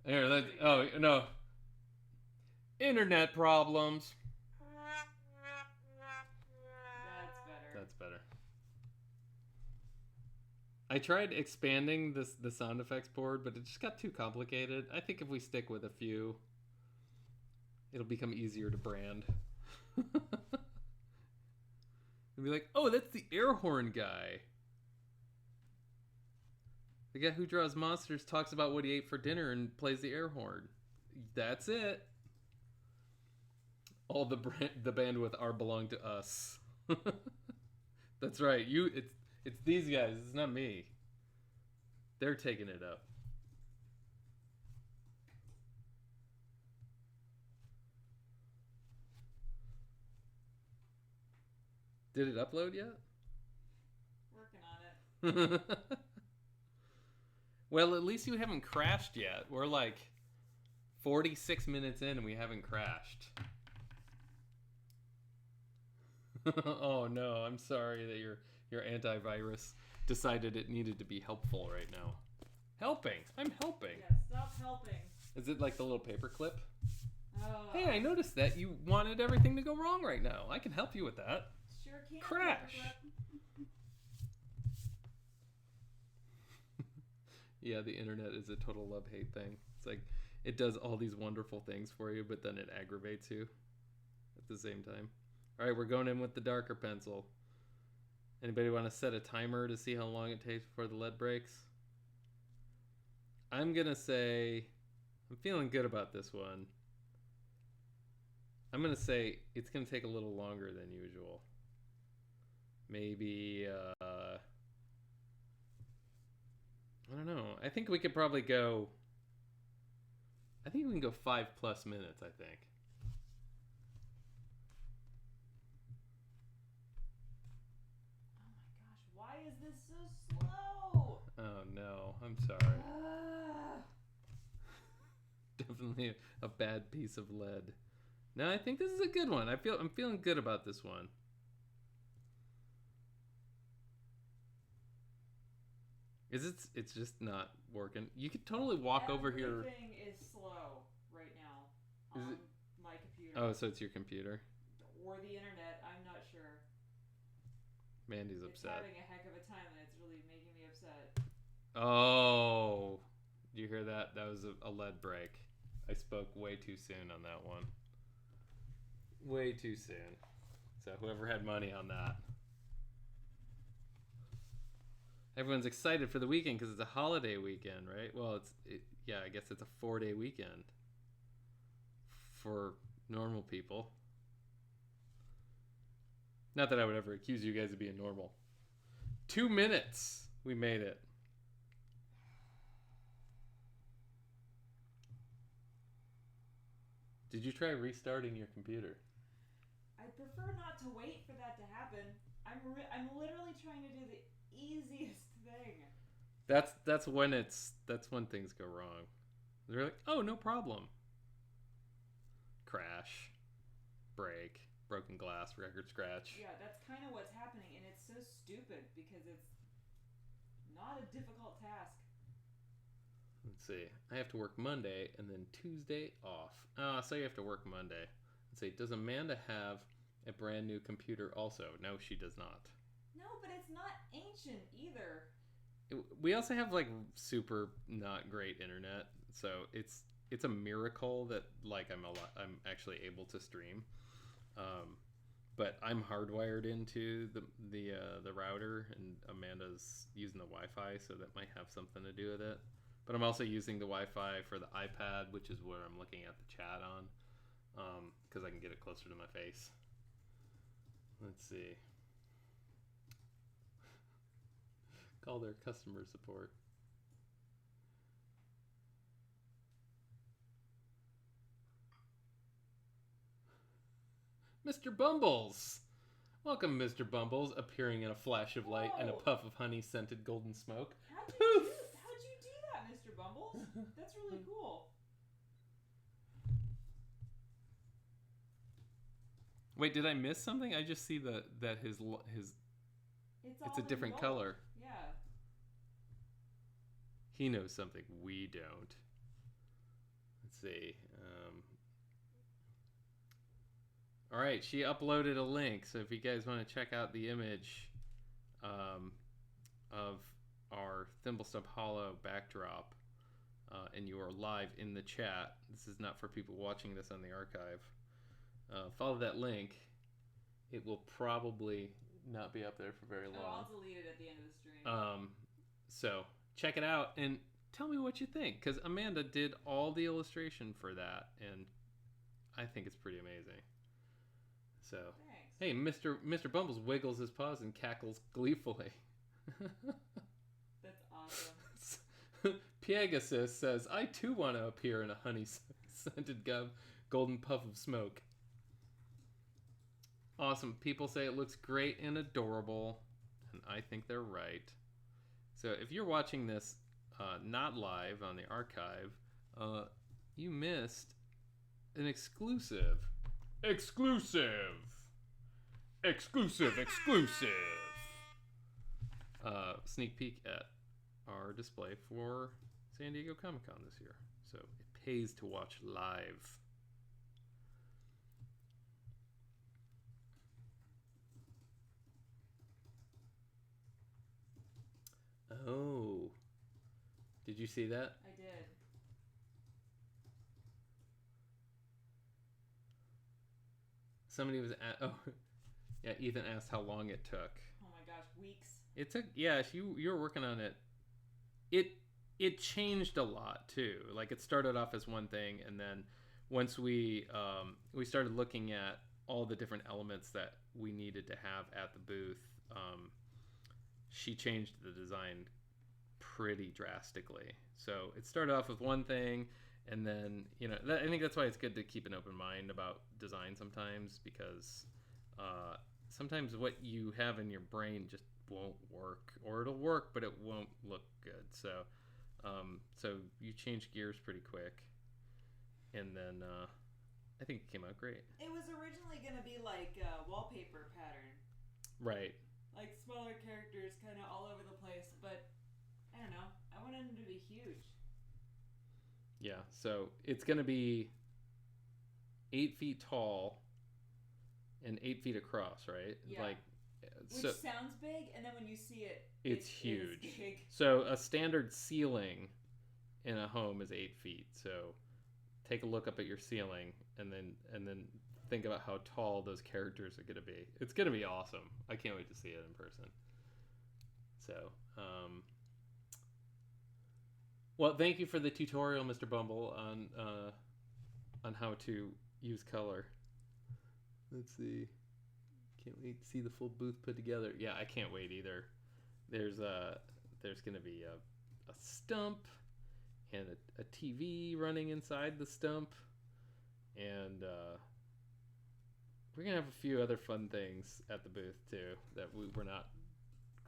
Speaker 1: Here, let's. Oh no. Internet problems. That's better. I tried expanding the sound effects board, but it just got too complicated. I think if we stick with a few, it'll become easier to brand. And be like, oh, that's the air horn guy. The guy who draws monsters talks about what he ate for dinner and plays the air horn. That's it. All the bandwidth are belong to us. That's right. It's these guys. It's not me. They're taking it up. Did it upload yet?
Speaker 2: Working on it.
Speaker 1: Well, at least you haven't crashed yet. We're like 46 minutes in and we haven't crashed. Oh no, I'm sorry that your antivirus decided it needed to be helpful right now. Helping. I'm helping.
Speaker 2: Yeah, stop helping.
Speaker 1: Is it like the little paperclip?
Speaker 2: Oh.
Speaker 1: Hey, I noticed that you wanted everything to go wrong right now. I can help you with that.
Speaker 2: Sure can.
Speaker 1: Crash. Yeah, the internet is a total love-hate thing. It's like it does all these wonderful things for you, but then it aggravates you at the same time. All right, we're going in with the darker pencil. Anybody want to set a timer to see how long it takes before the lead breaks? I'm going to say, I'm feeling good about this one. I'm going to say it's going to take a little longer than usual. Maybe, I don't know. I think we could probably go, I think we can go 5+ minutes, I think.
Speaker 2: Why is this so slow?
Speaker 1: Oh no, I'm sorry. Definitely a bad piece of lead. No, I think this is a good one. I'm feeling good about this one. It's just not working. You could totally walk over here.
Speaker 2: Everything is slow right now on my computer.
Speaker 1: Oh, so it's your computer.
Speaker 2: Or the internet, I'm not sure.
Speaker 1: Mandy's
Speaker 2: It's
Speaker 1: upset.
Speaker 2: having a heck of a time, and it's really making me upset.
Speaker 1: Oh, did you hear that? That was a lead break. I spoke way too soon on that one. Way too soon. So whoever had money on that. Everyone's excited for the weekend because it's a holiday weekend, right? Well, yeah, I guess it's a 4-day weekend for normal people. Not that I would ever accuse you guys of being normal. 2 minutes. We made it. Did you try restarting your computer?
Speaker 2: I'd prefer not to wait for that to happen. I'm literally trying to do the easiest thing.
Speaker 1: That's when things go wrong. They're like, oh, no problem. Crash, break, broken glass, record scratch.
Speaker 2: Yeah, that's kind of what's happening, and it's so stupid because it's not a difficult task.
Speaker 1: Let's see. I have to work Monday and then Tuesday off. So you have to work Monday. Let's see. Does Amanda have a brand new computer also? No, she does not.
Speaker 2: No, but it's not ancient either.
Speaker 1: We also have like super not great internet, so it's a miracle that like I'm actually able to stream. But I'm hardwired into the router, and Amanda's using the Wi-Fi, so that might have something to do with it. But I'm also using the Wi-Fi for the iPad, which is where I'm looking at the chat on, because I can get it closer to my face. Let's see. Call their customer support. Mr. Bumbles! Welcome, Mr. Bumbles, appearing in a flash of light and a puff of honey-scented golden smoke.
Speaker 2: How'd you do that, Mr. Bumbles? That's really cool.
Speaker 1: Wait, did I miss something? I just see that his it's a different color.
Speaker 2: Yeah.
Speaker 1: He knows something we don't. Let's see. All right, she uploaded a link, so if you guys want to check out the image of our Thimblestump Hollow backdrop, and you are live in the chat, this is not for people watching this on the archive. Follow that link. It will probably not be up there for very long.
Speaker 2: I'll delete it at the end of the stream.
Speaker 1: So check it out and tell me what you think, because Amanda did all the illustration for that, and I think it's pretty amazing. So,
Speaker 2: thanks.
Speaker 1: Hey, Mr. Bumbles wiggles his paws and cackles gleefully.
Speaker 2: That's awesome.
Speaker 1: Pegasus says, I too want to appear in a honey-scented golden puff of smoke. Awesome. People say it looks great and adorable, and I think they're right. So if you're watching this not live on the archive, you missed an exclusive sneak peek at our display for San Diego Comic-Con this year. So it pays to watch live. Oh, did you see that?
Speaker 2: I did.
Speaker 1: Somebody was yeah, Ethan asked how long it took.
Speaker 2: Oh my gosh, weeks.
Speaker 1: It took, you were working on it. It changed a lot too. Like it started off as one thing, and then once we started looking at all the different elements that we needed to have at the booth, she changed the design pretty drastically. So it started off with one thing, and then I think that's why it's good to keep an open mind about design sometimes, because sometimes what you have in your brain just won't work, or it'll work but it won't look good. So you change gears pretty quick, and then I think it came out great.
Speaker 2: It was originally going to be like a wallpaper pattern.
Speaker 1: Right.
Speaker 2: Like smaller characters kind of all over the place, but I don't know. I wanted them to be huge.
Speaker 1: Yeah, so it's going to be 8 feet tall and 8 feet across, right?
Speaker 2: Yeah.
Speaker 1: Like,
Speaker 2: Which
Speaker 1: So
Speaker 2: sounds big, and then when you see it,
Speaker 1: it's
Speaker 2: it
Speaker 1: huge.
Speaker 2: is big.
Speaker 1: So a standard ceiling in a home is 8 feet. So take a look up at your ceiling, and then think about how tall those characters are going to be. It's going to be awesome. I can't wait to see it in person. So, well, thank you for the tutorial, Mr. Bumble, on how to use color. Let's see. Can't wait to see the full booth put together. Yeah, I can't wait either. There's going to be a stump and a TV running inside the stump, and we're going to have a few other fun things at the booth too that we're not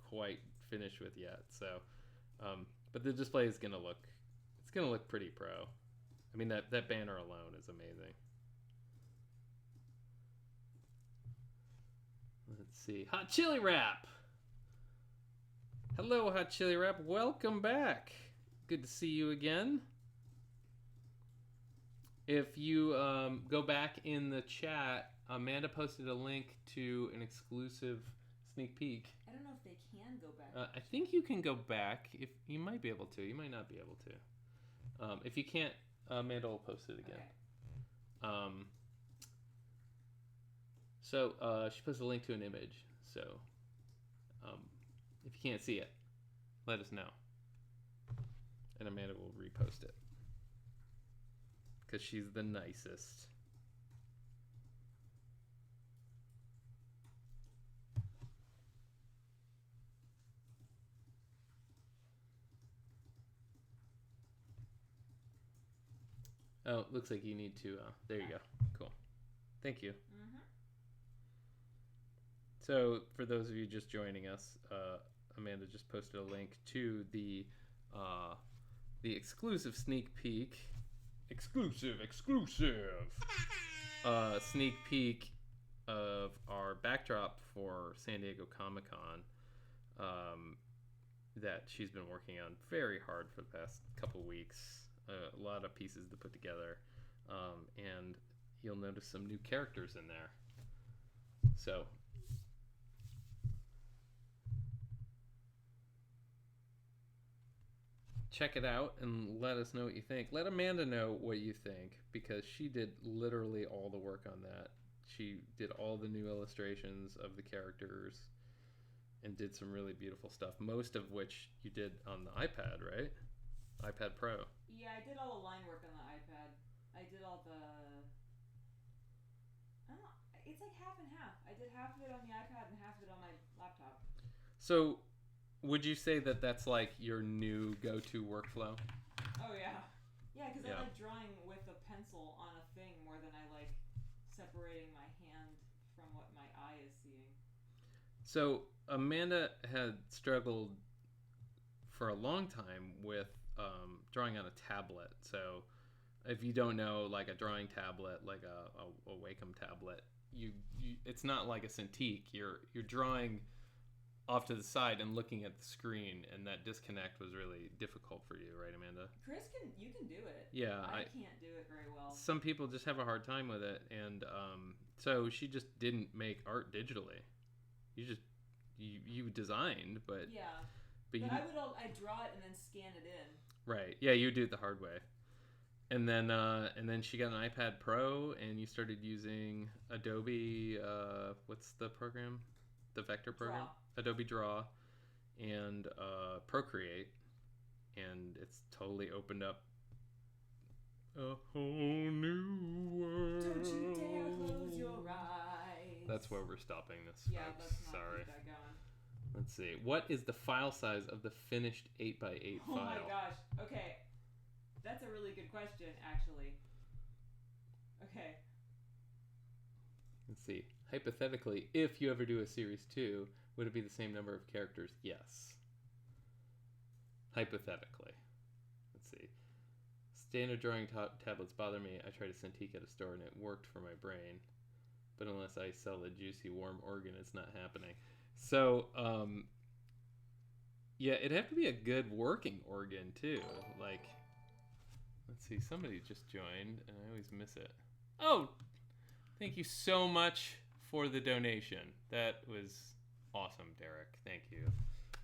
Speaker 1: quite finished with yet. So, but the display is going to look pretty pro. I mean, that banner alone is amazing. Let's see. Hot Chili Wrap. Hello, Hot Chili Wrap. Welcome back. Good to see you again. If you go back in the chat, Amanda posted a link to an exclusive sneak peek.
Speaker 2: I don't know if they can go back.
Speaker 1: I think you can go back. If you might be able to. You might not be able to. If you can't, Amanda will post it again. Okay. So she posted a link to an image. So if you can't see it, let us know, and Amanda will repost it because she's the nicest. Oh, looks like you need to. There you go. Cool. Thank you.
Speaker 2: Mm-hmm.
Speaker 1: So, for those of you just joining us, Amanda just posted a link to the exclusive sneak peek. Exclusive sneak peek of our backdrop for San Diego Comic-Con that she's been working on very hard for the past couple weeks. A lot of pieces to put together, and you'll notice some new characters in there. So check it out and let us know what you think. Let Amanda know what you think, because she did literally all the work on that. She did all the new illustrations of the characters and did some really beautiful stuff, most of which you did on the iPad, right? iPad Pro.
Speaker 2: Yeah, I did all the line work on the iPad. I did all the... it's like half and half. I did half of it on the iPad and half of it on my laptop.
Speaker 1: So, would you say that that's like your new go-to workflow?
Speaker 2: Oh, yeah. Yeah, because I like drawing with a pencil on a thing more than I like separating my hand from what my eye is seeing. So,
Speaker 1: Amanda had struggled for a long time with drawing on a tablet. So if you don't know, like a drawing tablet, like a Wacom tablet, you it's not like a Cintiq. You're drawing off to the side and looking at the screen, and that disconnect was really difficult for you, right, Amanda?
Speaker 2: You can do it.
Speaker 1: Yeah,
Speaker 2: I can't do it very well.
Speaker 1: Some people just have a hard time with it, and so she just didn't make art digitally. You designed, but
Speaker 2: yeah.
Speaker 1: But
Speaker 2: I draw it and then scan it in.
Speaker 1: Right. Yeah, you do it the hard way. And then she got an iPad Pro, and you started using Adobe. What's the program? The vector program. Adobe Draw, and Procreate, and it's totally opened up a whole new world.
Speaker 2: Don't you dare close your eyes.
Speaker 1: That's where we're stopping this.
Speaker 2: Yeah,
Speaker 1: folks.
Speaker 2: let's not
Speaker 1: Sorry.
Speaker 2: keep that going.
Speaker 1: Let's see. What is the file size of the finished 8x8 file?
Speaker 2: Oh my gosh. Okay. That's a really good question, actually. Okay.
Speaker 1: Let's see. Hypothetically, if you ever do a series 2, would it be the same number of characters? Yes. Hypothetically. Let's see. Standard drawing tablets bother me. I tried a Cintiq at a store and it worked for my brain. But unless I sell a juicy warm organ, it's not happening. So, yeah, it'd have to be a good working organ, too. Like, let's see, somebody just joined, and I always miss it. Oh, thank you so much for the donation. That was awesome, Derek. Thank you.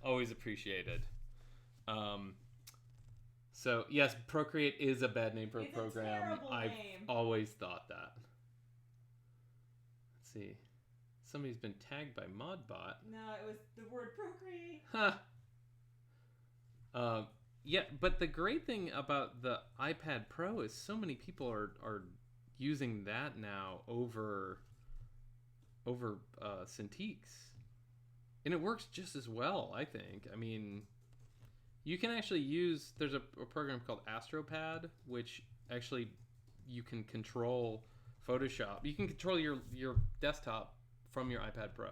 Speaker 1: Always appreciated. So yes, Procreate is a bad name for a program.
Speaker 2: A terrible
Speaker 1: I've
Speaker 2: name.
Speaker 1: always thought that. Let's see. Somebody's been tagged by Modbot.
Speaker 2: No, it was the word Procreate.
Speaker 1: Huh. Yeah, but the great thing about the iPad Pro is so many people are using that now over Cintiqs. And it works just as well, I think. I mean, you can actually use... There's a program called AstroPad, which actually you can control Photoshop. You can control your desktop from your iPad Pro.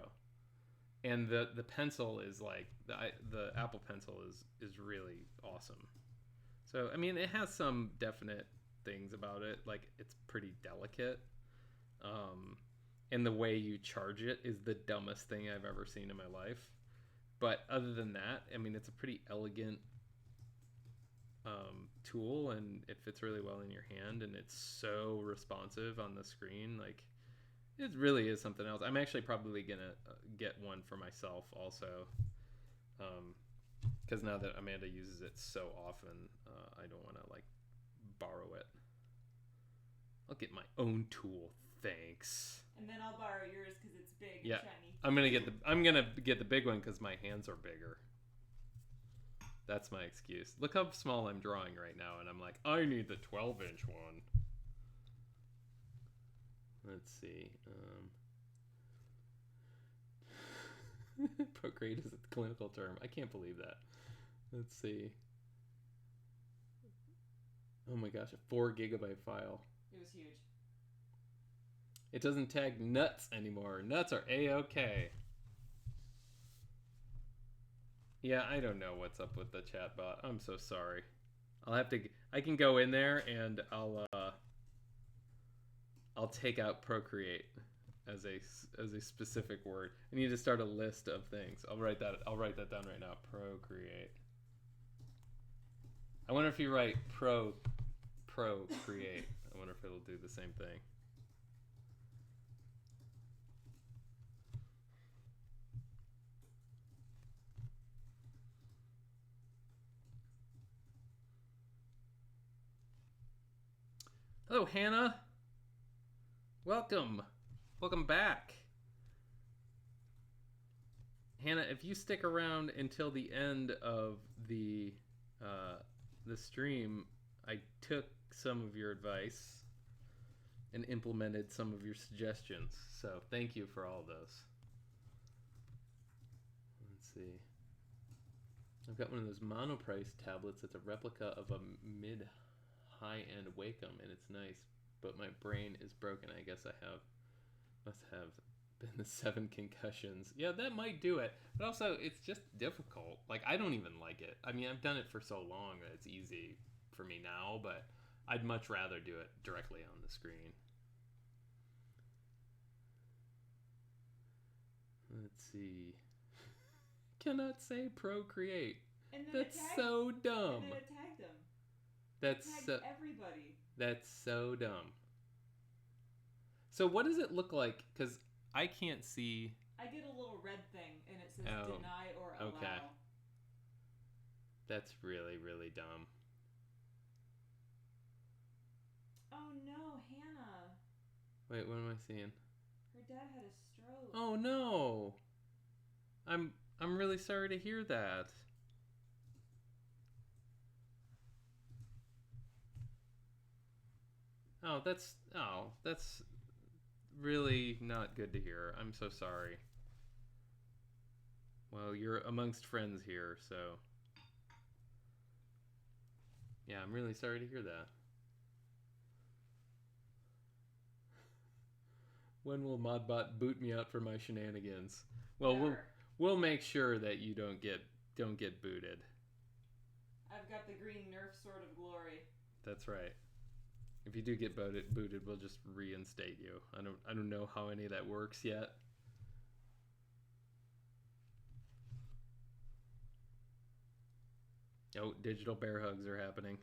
Speaker 1: And the pencil is like... The Apple Pencil is really awesome. So, I mean, it has some definite things about it. Like, it's pretty delicate. And the way you charge it is the dumbest thing I've ever seen in my life. But other than that, I mean, it's a pretty elegant tool, and it fits really well in your hand, and it's so responsive on the screen. Like, it really is something else. I'm actually probably gonna get one for myself also, because now that Amanda uses it so often, I don't want to like borrow it. I'll get my own tool, thanks.
Speaker 2: And then I'll borrow yours because it's big
Speaker 1: Yeah,
Speaker 2: and shiny.
Speaker 1: I'm gonna get the big one because my hands are bigger. That's my excuse. Look how small I'm drawing right now, and I'm like, I need the 12-inch one. Let's see. Procreate is a clinical term. I can't believe that. Let's see. Oh my gosh, a 4-gigabyte file.
Speaker 2: It was huge.
Speaker 1: It doesn't tag nuts anymore. Nuts are A-okay. Yeah, I don't know what's up with the chatbot. I'm so sorry. I can go in there and I'll take out Procreate as a specific word. I need to start a list of things. I'll write that down right now. Procreate. I wonder if you write Procreate. I wonder if it'll do the same thing. Hello, Hannah. Welcome back. Hannah, if you stick around until the end of the stream, I took some of your advice and implemented some of your suggestions. So thank you for all of those. Let's see. I've got one of those Monoprice tablets. It's a replica of a mid-high-end Wacom, and it's nice. But my brain is broken. I guess must have been the 7 concussions. Yeah, that might do it. But also, it's just difficult. Like, I don't even like it. I mean, I've done it for so long that it's easy for me now, but I'd much rather do it directly on the screen. Let's see. Cannot say Procreate.
Speaker 2: And then
Speaker 1: That's so dumb.
Speaker 2: And then it tagged them.
Speaker 1: That's
Speaker 2: tagged everybody.
Speaker 1: That's so dumb. So what does it look like? Because I can't see.
Speaker 2: I get a little red thing, and it says deny or allow.
Speaker 1: Okay. That's really, really dumb.
Speaker 2: Oh no, Hannah.
Speaker 1: Wait, what am I seeing?
Speaker 2: Her dad had a stroke.
Speaker 1: Oh no. I'm really sorry to hear that. Oh, that's really not good to hear. I'm so sorry. Well, you're amongst friends here, so yeah, I'm really sorry to hear that. When will Modbot boot me out for my shenanigans? Well, we'll make sure that you don't get booted.
Speaker 2: I've got the green Nerf Sword of Glory.
Speaker 1: That's right. If you do get booted, we'll just reinstate you. I don't know how any of that works yet. Oh, digital bear hugs are happening.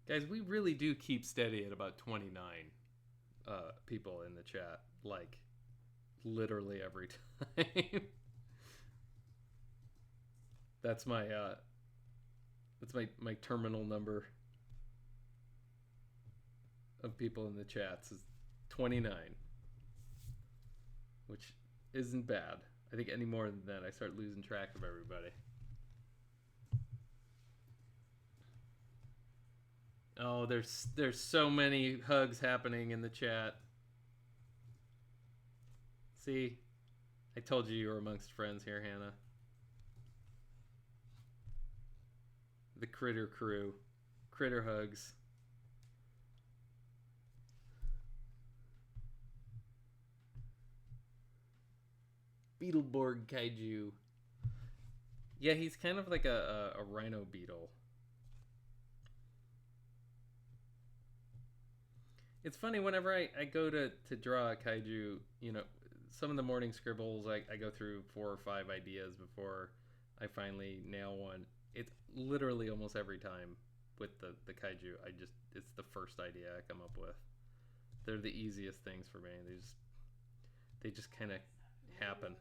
Speaker 1: Guys, we really do keep steady at about 29 people in the chat. Like, literally every time. That's my terminal number of people in the chats is 29, which isn't bad. I think any more than that, I start losing track of everybody. Oh, there's so many hugs happening in the chat. See, I told you were amongst friends here, Hannah. The critter crew, critter hugs. Beetleborg kaiju. Yeah, he's kind of like a rhino beetle. It's funny, whenever I go to draw a kaiju, you know, some of the morning scribbles, I go through 4 or 5 ideas before I finally nail one. It's literally almost every time with the kaiju, it's the first idea I come up with. They're the easiest things for me. They just kind of happen.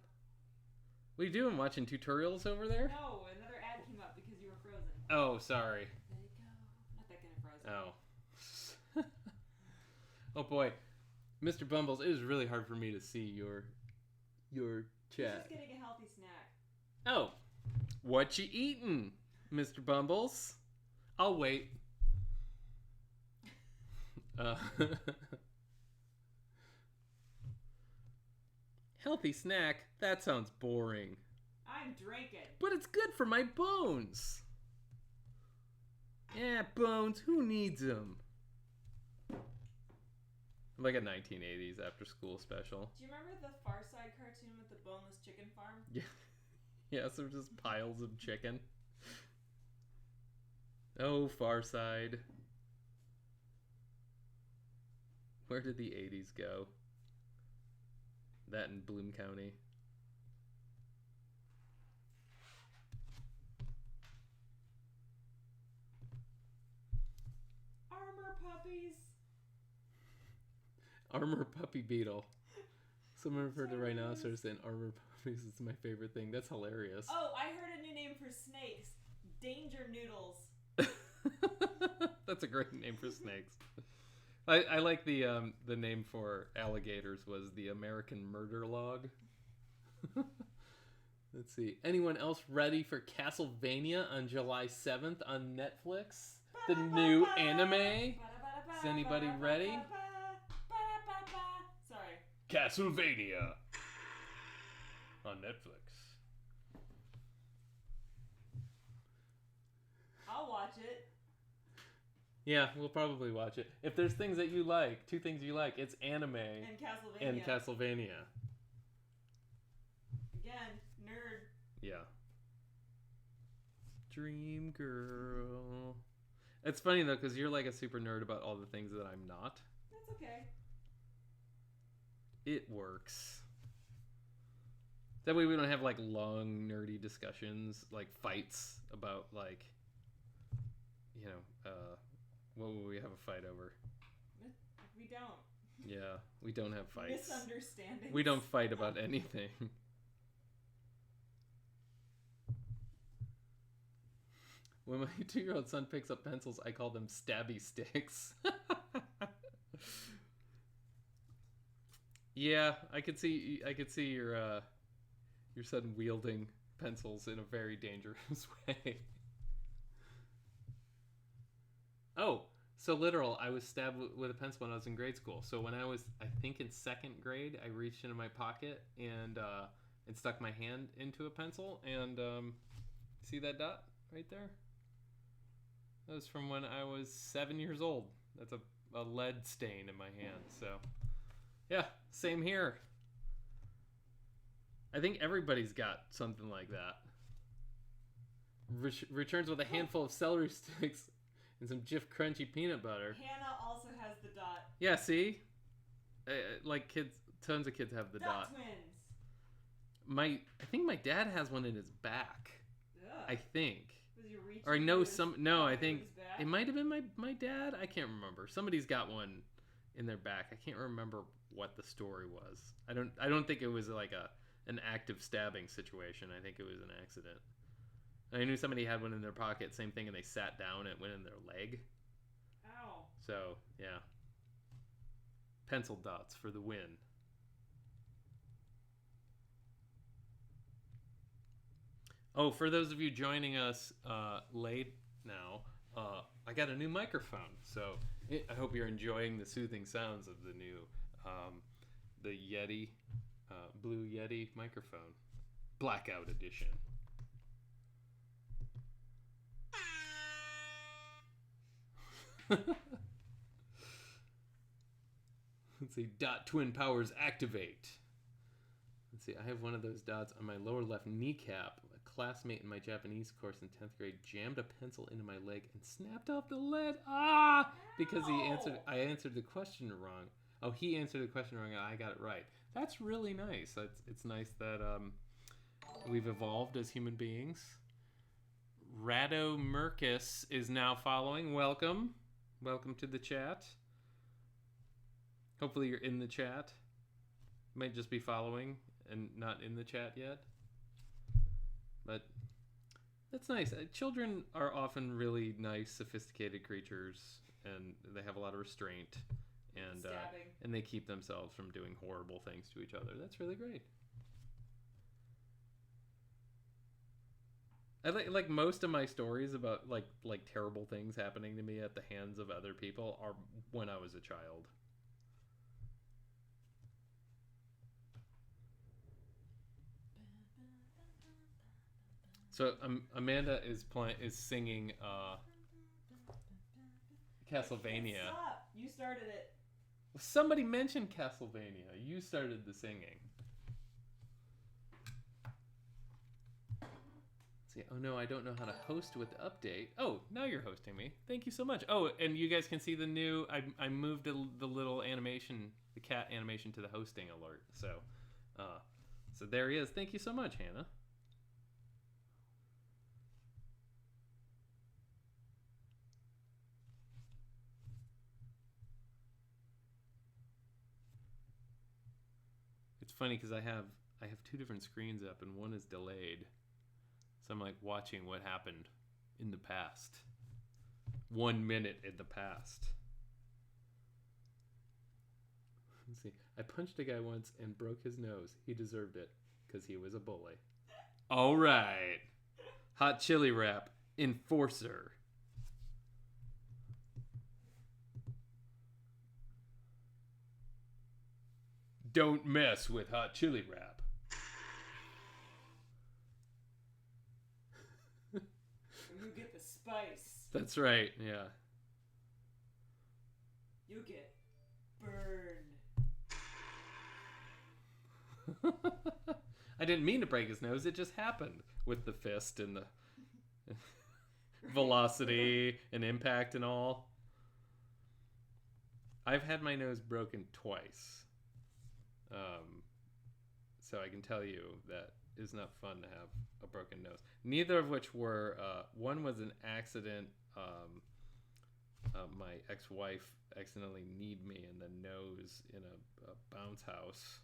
Speaker 1: What are you doing, watching tutorials over there?
Speaker 2: No, another ad came up because you were frozen.
Speaker 1: Oh, sorry.
Speaker 2: Let it go. Not that kind of frozen.
Speaker 1: Oh. Oh boy, Mr. Bumbles, it is really hard for me to see your
Speaker 2: He's
Speaker 1: chat.
Speaker 2: just getting a healthy snack.
Speaker 1: Oh, what you eating, Mr. Bumbles? I'll wait. Healthy snack? That sounds boring.
Speaker 2: I'm drinking.
Speaker 1: But it's good for my bones. Yeah, bones. Who needs them? Like a 1980s after school special.
Speaker 2: Do you remember the Far Side cartoon with the boneless chicken farm?
Speaker 1: Yeah. Yes, there's just piles of chicken. Oh, Far Side. Where did the 80s go? That in Bloom County.
Speaker 2: Armor puppies.
Speaker 1: Armor puppy beetle. Someone referred to rhinoceros and armor puppies. It's my favorite thing. That's hilarious.
Speaker 2: Oh, I heard a new name for snakes. Danger noodles.
Speaker 1: That's a great name for snakes. I like the name for alligators was the American Murder Log. Let's see. Anyone else ready for Castlevania on July 7th on Netflix? The new anime? Is anybody ready?
Speaker 2: Sorry.
Speaker 1: Castlevania on Netflix.
Speaker 2: I'll watch it.
Speaker 1: Yeah, we'll probably watch it. If there's things that you like, 2 things you like, it's anime
Speaker 2: and
Speaker 1: Castlevania.
Speaker 2: Again, nerd.
Speaker 1: Yeah. Dream Girl. It's funny though, because you're like a super nerd about all the things that I'm not.
Speaker 2: That's okay.
Speaker 1: It works. That way we don't have like long nerdy discussions, like fights about like, you know, what would we have a fight over?
Speaker 2: We don't.
Speaker 1: Yeah, we don't have fights.
Speaker 2: Misunderstandings.
Speaker 1: We don't fight about anything. When my 2-year-old son picks up pencils, I call them stabby sticks. Yeah, I could see your son wielding pencils in a very dangerous way. Oh, so literal, I was stabbed with a pencil when I was in grade school. So when I was, I think in 2nd grade, I reached into my pocket and stuck my hand into a pencil. And see that dot right there? That was from when I was 7 years old. That's a lead stain in my hand. So, yeah, same here. I think everybody's got something like that. Returns with a handful of celery sticks and some Jif Crunchy peanut butter.
Speaker 2: Hannah also has the dot.
Speaker 1: Yeah, see? Like kids, tons of kids have the dot.
Speaker 2: Twins.
Speaker 1: I think my dad has one in his back.
Speaker 2: Ugh.
Speaker 1: I think.
Speaker 2: Was you reaching
Speaker 1: Or I know some. No, I think. It might have been my dad. I can't remember. Somebody's got one in their back. I can't remember what the story was. I don't think it was like an active stabbing situation. I think it was an accident. I knew somebody had one in their pocket, same thing, and they sat down and it went in their leg.
Speaker 2: Ow.
Speaker 1: So, yeah. Pencil dots for the win. Oh, for those of you joining us late now, I got a new microphone. So I hope you're enjoying the soothing sounds of the new the Yeti, Blue Yeti microphone. Blackout edition. Let's see. Dot twin powers activate. Let's see. I have one of those dots on my lower left kneecap. A classmate in my Japanese course in 10th grade jammed a pencil into my leg and snapped off the lead. Ah! Because I answered the question wrong. Oh, he answered the question wrong and I got it right. That's really nice. It's nice that we've evolved as human beings. Rado Merkus is now following. Welcome. Welcome to the chat. Hopefully you're in the chat. Might just be following and not in the chat yet. But that's nice. Children are often really nice, sophisticated creatures, and they have a lot of restraint, and they keep themselves from doing horrible things to each other. That's really great. I like most of my stories about like terrible things happening to me at the hands of other people are when I was a child. So Amanda is singing Castlevania.
Speaker 2: Stop! You started it.
Speaker 1: Somebody mentioned Castlevania. You started the singing. See, oh no, I don't know how to host with the update. Oh, now you're hosting me. Thank you so much. Oh, and you guys can see the new. I moved the little animation, the cat animation, to the hosting alert. So there he is. Thank you so much, Hannah. It's funny because I have two different screens up and one is delayed. So I'm like watching what happened in the past. 1 minute in the past. Let's see. I punched a guy once and broke his nose. He deserved it because he was a bully. All right. Hot chili wrap. Enforcer. Don't mess with hot chili wrap.
Speaker 2: You get the spice.
Speaker 1: That's right, yeah.
Speaker 2: You get burned.
Speaker 1: I didn't mean to break his nose, it just happened with the fist and the velocity and impact and all. I've had my nose broken twice. So I can tell you that it's not fun to have a broken nose. Neither of which were, one was an accident. My ex-wife accidentally kneed me in the nose in a bounce house.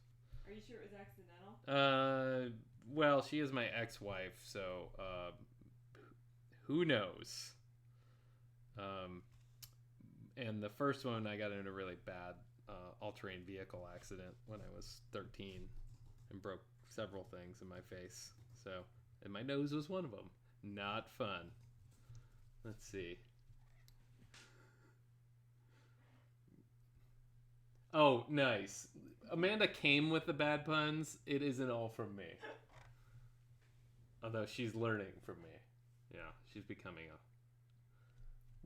Speaker 2: Are you sure it was accidental?
Speaker 1: Well, she is my ex-wife, so who knows? And the first one, I got in a really bad all-terrain vehicle accident when I was 13 and broke several things in my face. So, and my nose was one of them. Not fun. Let's see. Oh, nice. Amanda came with the bad puns. It isn't all from me. Although she's learning from me. Yeah, she's becoming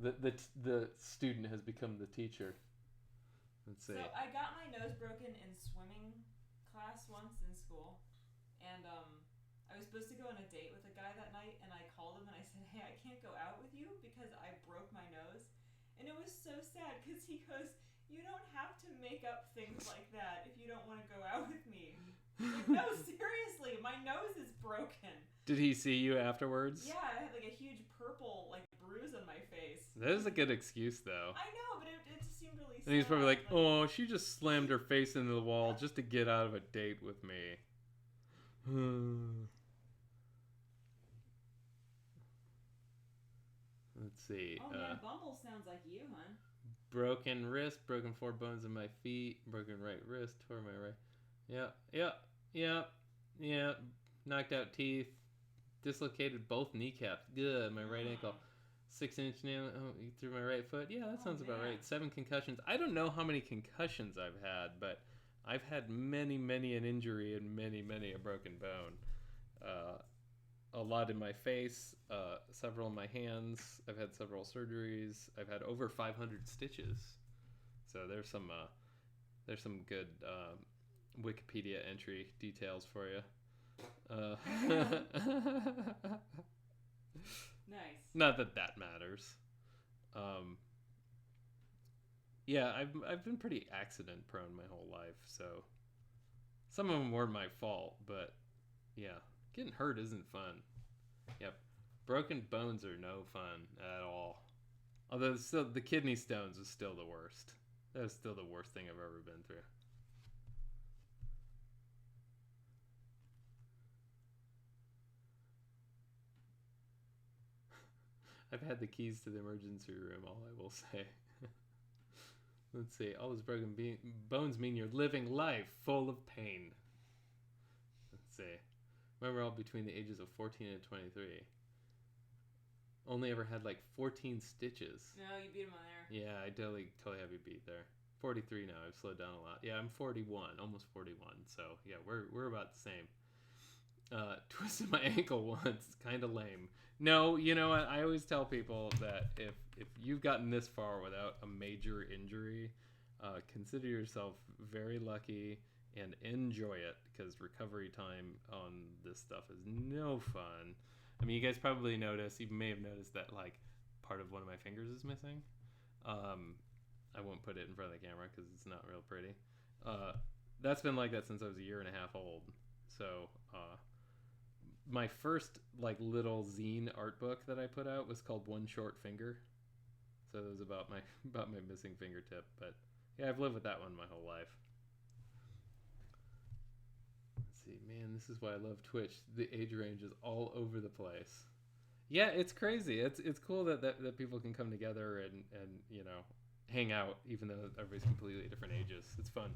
Speaker 1: the student has become the teacher. Let's see.
Speaker 2: So I got my nose broken in swimming class once in school, and I was supposed to go on a date with a guy that night, and I called him and I said, "Hey, I can't go out with you because I broke my nose," and it was so sad because he goes, "You don't have to make up things like that if you don't want to go out with me." Like, no, seriously, my nose is broken.
Speaker 1: Did he see you afterwards?
Speaker 2: Yeah, I had like a huge purple like bruise on my face.
Speaker 1: That is a good excuse, though.
Speaker 2: I know, but it just seemed really sad.
Speaker 1: And he's probably like, oh, she just slammed her face into the wall just to get out of a date with me. Let's see.
Speaker 2: Oh man, Bumble sounds like you, hon.
Speaker 1: Broken wrist, broken 4 bones in my feet, broken right wrist, tore my right. Yep. Knocked out teeth, dislocated both kneecaps. Good, my right ankle. 6-inch nail through my right foot. Yeah, that sounds about right. 7 concussions. I don't know how many concussions I've had, but I've had many an injury and many a broken bone. A lot in my face, several in my hands. I've had several surgeries. I've had over 500 stitches. So there's some good Wikipedia entry details for you.
Speaker 2: Nice.
Speaker 1: Not that matters. Yeah, I've been pretty accident prone my whole life, so some of them weren't my fault, but yeah, getting hurt isn't fun. Yep, broken bones are no fun at all. Although still, the kidney stones is still the worst. That is still the worst thing I've ever been through. I've had the keys to the emergency room, all I will say. Let's see. All those broken bones mean you're living life full of pain. Let's see. Remember, all between the ages of 14 and 23. Only ever had like 14 stitches.
Speaker 2: No, you beat him on there.
Speaker 1: Yeah, I totally have you beat there. 43 now. I've slowed down a lot. Yeah, I'm 41, almost 41. So yeah, we're about the same. Twisted my ankle once. Kind of lame. No, you know what? I always tell people that if you've gotten this far without a major injury, consider yourself very lucky and enjoy it, because recovery time on this stuff is no fun. I mean, you guys probably noticed, you may have noticed that like part of one of my fingers is missing. I won't put it in front of the camera because it's not real pretty. That's been like that since I was 1.5 years old. So my first like little zine art book that I put out was called One Short Finger. So it was about my missing fingertip. But yeah, I've lived with that one my whole life. Let's see, man, this is why I love Twitch. The age range is all over the place. Yeah, it's crazy. It's cool that people can come together and you know, hang out even though everybody's completely different ages. It's fun.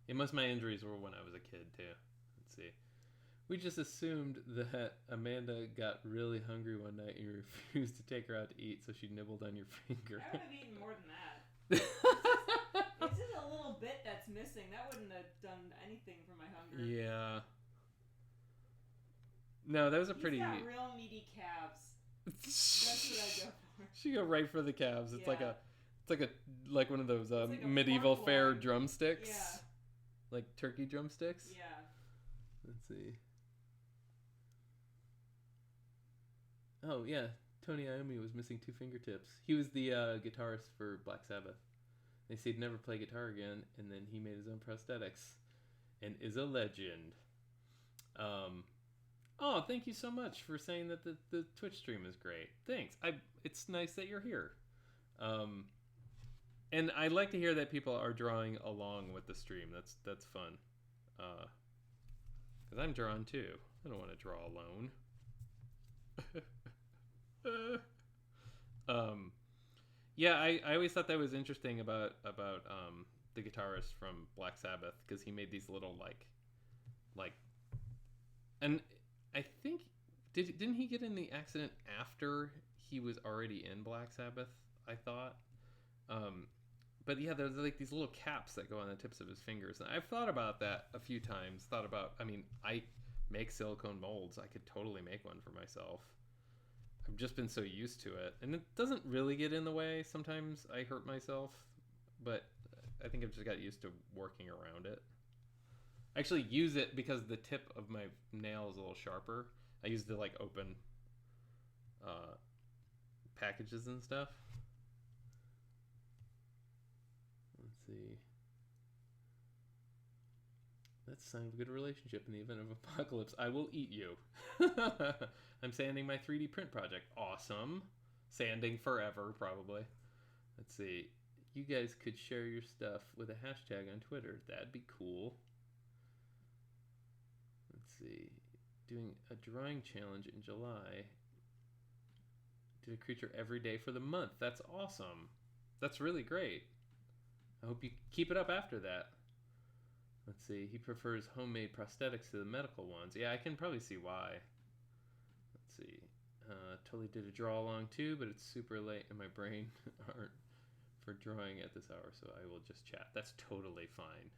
Speaker 1: Yeah, most of my injuries were when I was a kid, too. Let's see. We just assumed that Amanda got really hungry one night and you refused to take her out to eat, so she nibbled on your finger.
Speaker 2: I would have eaten more than that. It's just a little bit that's missing. That wouldn't have done anything for my hunger.
Speaker 1: Yeah. No, that was a pretty...
Speaker 2: He's got real meaty calves. That's what I go for.
Speaker 1: She go right for the calves. It's like one of those
Speaker 2: like
Speaker 1: medieval fair
Speaker 2: loin.
Speaker 1: drumsticks.
Speaker 2: Yeah.
Speaker 1: Like turkey drumsticks?
Speaker 2: Yeah.
Speaker 1: Let's see. Oh, yeah. Tony Iommi was missing 2 fingertips. He was the guitarist for Black Sabbath. They said he'd never play guitar again, and then he made his own prosthetics and is a legend. Oh, thank you so much for saying that the Twitch stream is great. Thanks. It's nice that you're here. And I like to hear that people are drawing along with the stream. That's fun. Because I'm drawn too. I don't want to draw alone. Yeah, I always thought that was interesting about the guitarist from Black Sabbath, because he made these little like, and I think didn't he get in the accident after he was already in Black Sabbath? I thought. But yeah, there's like these little caps that go on the tips of his fingers. And I've thought about that a few times. I make silicone molds. I could totally make one for myself. I've just been so used to it. And it doesn't really get in the way. Sometimes I hurt myself. But I think I've just got used to working around it. I actually use it because the tip of my nail is a little sharper. I use it to like open packages and stuff. Let's see. That's a sign of a good relationship. In the event of apocalypse, I will eat you. I'm sanding my 3D print project. Awesome. Sanding forever, probably. Let's see. You guys could share your stuff with a hashtag on Twitter. That'd be cool. Let's see. Doing a drawing challenge in July. Did a creature every day for the month. That's awesome. That's really great. I hope you keep it up after that. Let's see. He prefers homemade prosthetics to the medical ones. Yeah, I can probably see why. Let's see. Totally did a draw along too, but it's super late and my brain aren't for drawing at this hour, so I will just chat. That's totally fine.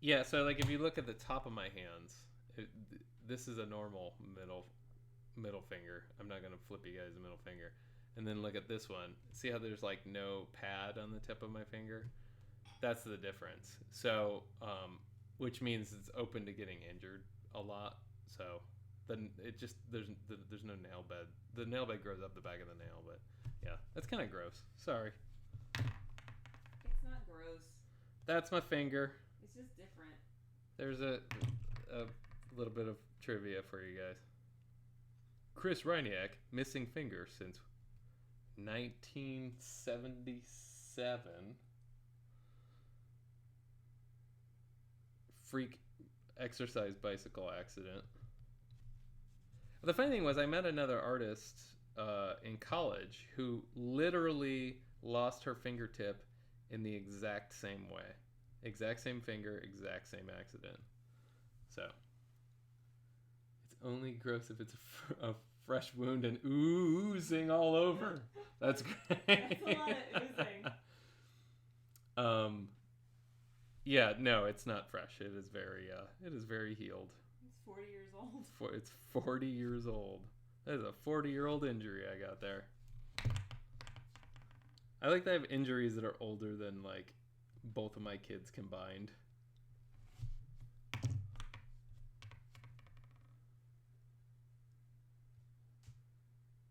Speaker 1: Yeah, so like if you look at the top of my hands, this is a normal middle finger. I'm not gonna flip you guys a middle finger. And then look at this one. See how there's like no pad on the tip of my finger? That's the difference. So, which means it's open to getting injured a lot. So then it just there's no nail bed. The nail bed grows up the back of the nail, but yeah, that's kind of gross. Sorry.
Speaker 2: It's not gross.
Speaker 1: That's my finger.
Speaker 2: It's just different.
Speaker 1: There's a little bit of trivia for you guys. Chris Ryniak, missing finger since 1977. Freak exercise bicycle accident. The funny thing was I met another artist in college who literally lost her fingertip in the exact same way. Exact same finger, exact same accident. So it's only gross if it's a fresh wound and oozing all over. That's great.
Speaker 2: That's a lot of oozing.
Speaker 1: Yeah, no, it's not fresh. It is very healed.
Speaker 2: It's 40 years old.
Speaker 1: It's 40 years old. That is a 40-year-old injury I got there. I like to have injuries that are older than like both of my kids combined.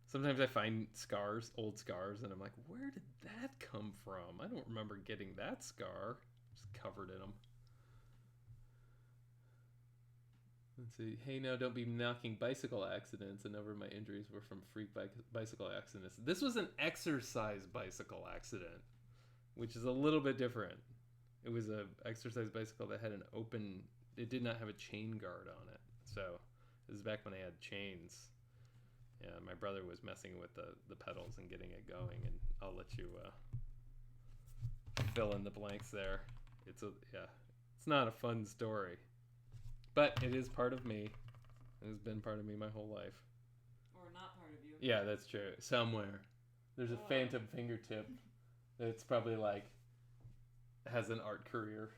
Speaker 1: Sometimes I find scars, old scars, and I'm like, where did that come from? I don't remember getting that scar. Just covered in them. Let's see. Hey, now don't be knocking bicycle accidents. And over my injuries were from freak bicycle accidents. This was an exercise bicycle accident, which is a little bit different. It was an exercise bicycle that had an open... It did not have a chain guard on it. So this is back when they had chains. Yeah, my brother was messing with the pedals and getting it going, and I'll let you fill in the blanks there. It's not a fun story, but it is part of me. It has been part of me my whole life.
Speaker 2: Or not part of you.
Speaker 1: Yeah, that's true. Somewhere there's a phantom fingertip that's probably like has an art career.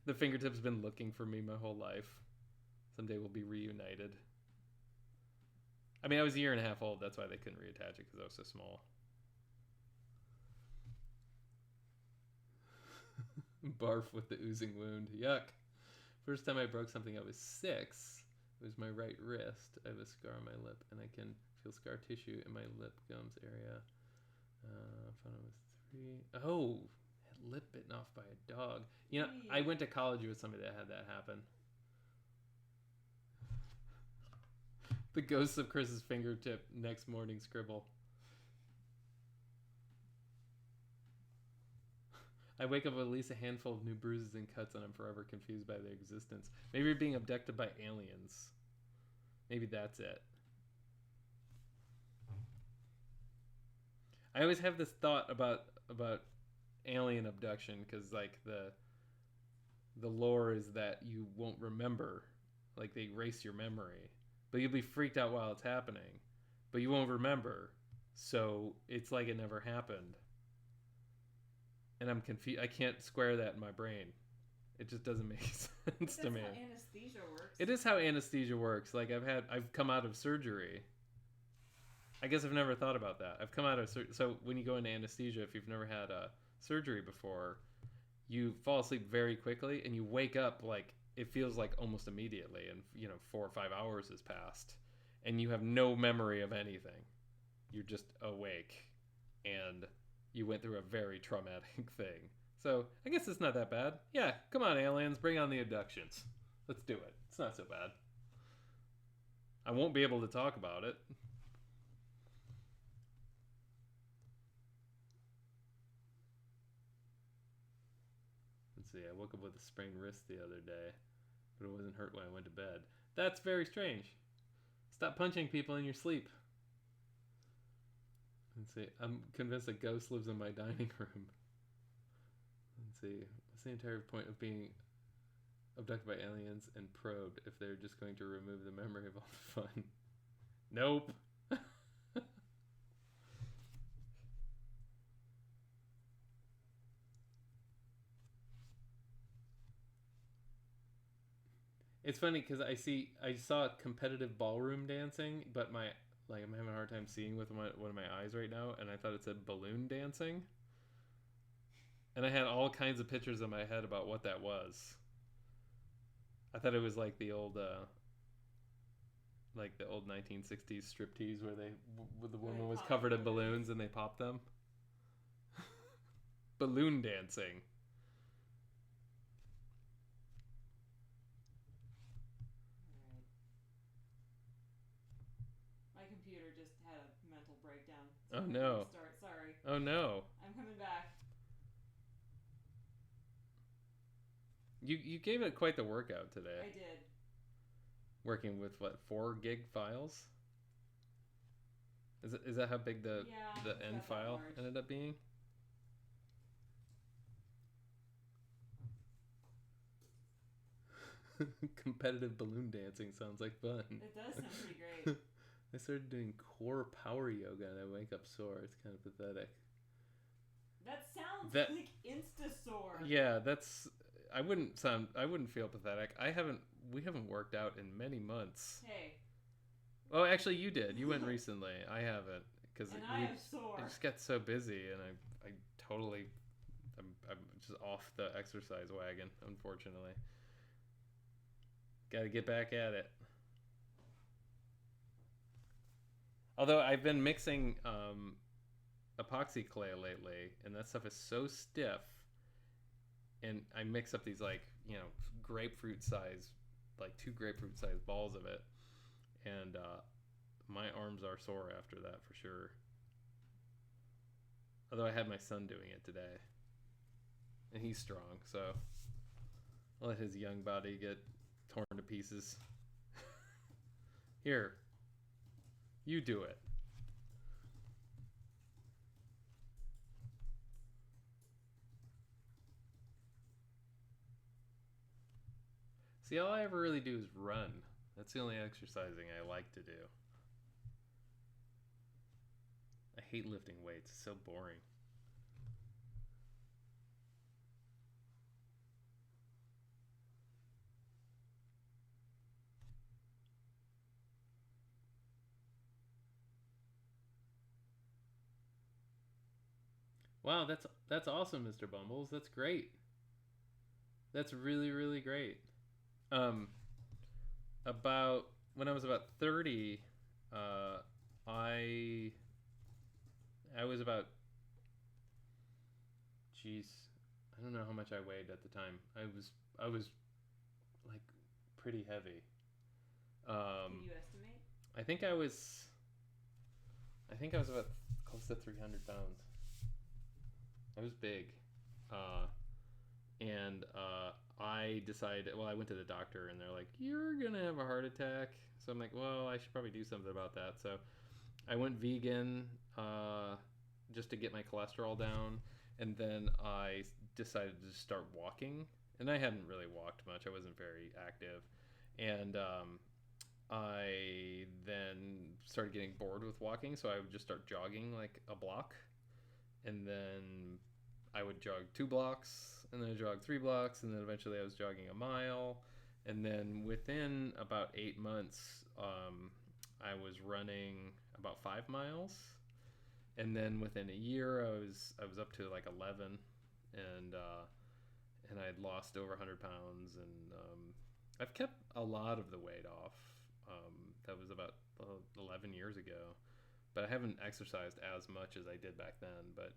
Speaker 1: The fingertip's been looking for me my whole life. Someday we'll be reunited. I mean, I was a year and a half old. That's why they couldn't reattach it, because I was so small. Barf with the oozing wound. Yuck. First time I broke something, I was 6. It was my right wrist. I have a scar on my lip, and I can feel scar tissue in my lip gums area. Found I was 3. Oh, had lip bitten off by a dog. You know, I went to college with somebody that had that happen. The ghosts of Chris's fingertip next morning scribble. I wake up with at least a handful of new bruises and cuts, and I'm forever confused by their existence. Maybe you're being abducted by aliens. Maybe that's it. I always have this thought about alien abduction, because like the lore is that you won't remember, like they erase your memory, but you'll be freaked out while it's happening, but you won't remember, so it's like it never happened. And I'm confused. I can't square that in my brain. It just doesn't make sense to me.
Speaker 2: That's how anesthesia works.
Speaker 1: It is how anesthesia works. Like I've come out of surgery. I guess I've never thought about that. I've come out of so when you go into anesthesia, if you've never had a surgery before, you fall asleep very quickly and you wake up like it feels like almost immediately, and 4 or 5 hours has passed, and you have no memory of anything. You're just awake, and you went through a very traumatic thing. So I guess it's not that bad. Yeah, come on, aliens, bring on the abductions. Let's do it. It's not so bad. I won't be able to talk about it. Let's see, I woke up with a sprained wrist the other day, but it wasn't hurt when I went to bed. That's very strange. Stop punching people in your sleep. Let's see, I'm convinced a ghost lives in my dining room. Let's see, what's the entire point of being abducted by aliens and probed if they're just going to remove the memory of all the fun? Nope. It's funny because I saw competitive ballroom dancing, but I'm having a hard time seeing with one of my eyes right now, and I thought it said balloon dancing, and I had all kinds of pictures in my head about what that was. I thought it was like the old 1960s striptease where the woman was covered in balloons and they popped them. Balloon dancing.
Speaker 2: Computer just had a mental breakdown.
Speaker 1: So oh no.
Speaker 2: Sorry.
Speaker 1: Oh no.
Speaker 2: I'm coming back.
Speaker 1: You gave it quite the workout today.
Speaker 2: I did.
Speaker 1: Working with what, 4 gig files? Is that how big the end file ended up being? Competitive balloon dancing sounds like fun.
Speaker 2: It does sound pretty great.
Speaker 1: I started doing core power yoga and I wake up sore. It's kind of pathetic.
Speaker 2: That sounds like insta-sore.
Speaker 1: Yeah, I wouldn't feel pathetic. We haven't worked out in many months.
Speaker 2: Hey.
Speaker 1: Oh, actually you did. You went recently. I haven't
Speaker 2: I am sore.
Speaker 1: I just got so busy and I'm just off the exercise wagon, unfortunately. Got to get back at it. Although I've been mixing epoxy clay lately, and that stuff is so stiff, and I mix up these grapefruit size, 2 grapefruit size balls of it, and my arms are sore after that for sure. Although I had my son doing it today, and he's strong, so I'll let his young body get torn to pieces. Here. You do it. See, all I ever really do is run. That's the only exercising I like to do. I hate lifting weights. It's so boring. Wow, that's awesome, Mr. Bumbles. That's great. That's really, really great. About when I was about 30, I was about, I don't know how much I weighed at the time. I was like pretty heavy.
Speaker 2: Can you estimate?
Speaker 1: I think I was about close to 300 pounds. I was big. And I decided, I went to the doctor and they're like, you're going to have a heart attack. So I'm like, well, I should probably do something about that. So I went vegan just to get my cholesterol down. And then I decided to start walking. And I hadn't really walked much. I wasn't very active. And I then started getting bored with walking. So I would just start jogging like a block. And then I would jog 2 blocks, and then I jogged 3 blocks, and then eventually I was jogging a mile. And then within about 8 months, I was running about 5 miles. And then within a year, I was up to like 11, and I'd lost over 100 pounds, and I've kept a lot of the weight off. That was about 11 years ago. But I haven't exercised as much as I did back then. But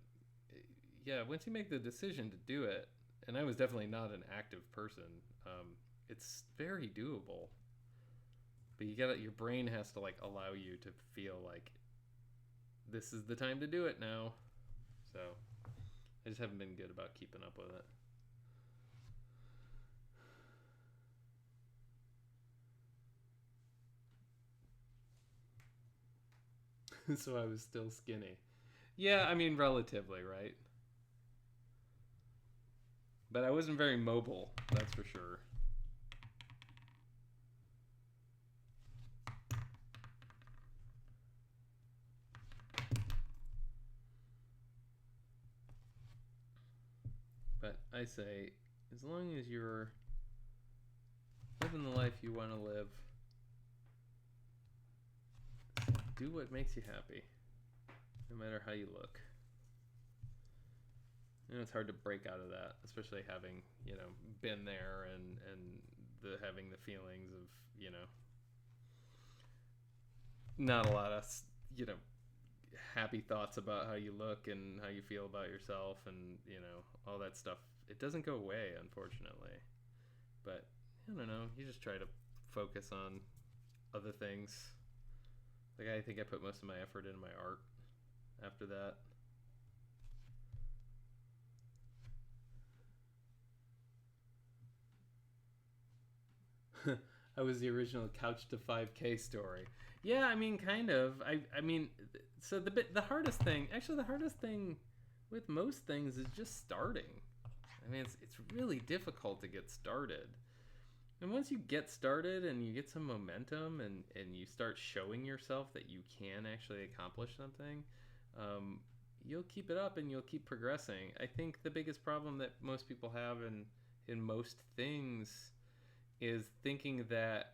Speaker 1: yeah, once you make the decision to do it, and I was definitely not an active person, it's very doable. But your brain has to like allow you to feel like this is the time to do it now. So I just haven't been good about keeping up with it. So I was still skinny. Yeah, I mean, relatively, right? But I wasn't very mobile, that's for sure. But I say, as long as you're living the life you want to live, do what makes you happy, no matter how you look. And it's hard to break out of that, especially having, been there and having the feelings of, not a lot of, you know, happy thoughts about how you look and how you feel about yourself and, all that stuff. It doesn't go away, unfortunately. But, I don't know, you just try to focus on other things. Like, I think I put most of my effort into my art after that. I was the original Couch to 5K story. Yeah, I mean, kind of. I mean, so the hardest thing, actually, the hardest thing with most things is just starting. I mean, it's really difficult to get started. And once you get started and you get some momentum and you start showing yourself that you can actually accomplish something, you'll keep it up and you'll keep progressing. I think the biggest problem that most people have in most things is thinking that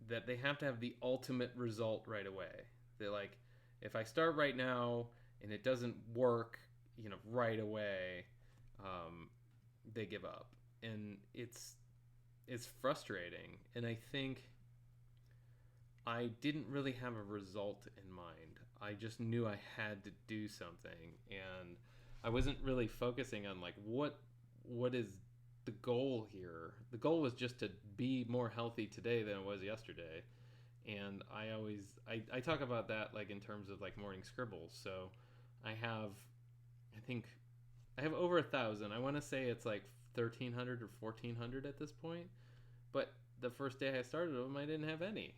Speaker 1: that they have to have the ultimate result right away. They're like, if I start right now and it doesn't work, right away, they give up, and it's frustrating. And I think I didn't really have a result in mind. I just knew I had to do something, and I wasn't really focusing on like what is the goal here. The goal was just to be more healthy today than it was yesterday. And I talk about that like in terms of like morning scribbles. So I think I have over 1,000. I want to say it's like 1,300 or 1,400 at this point. But the first day I started them, I didn't have any.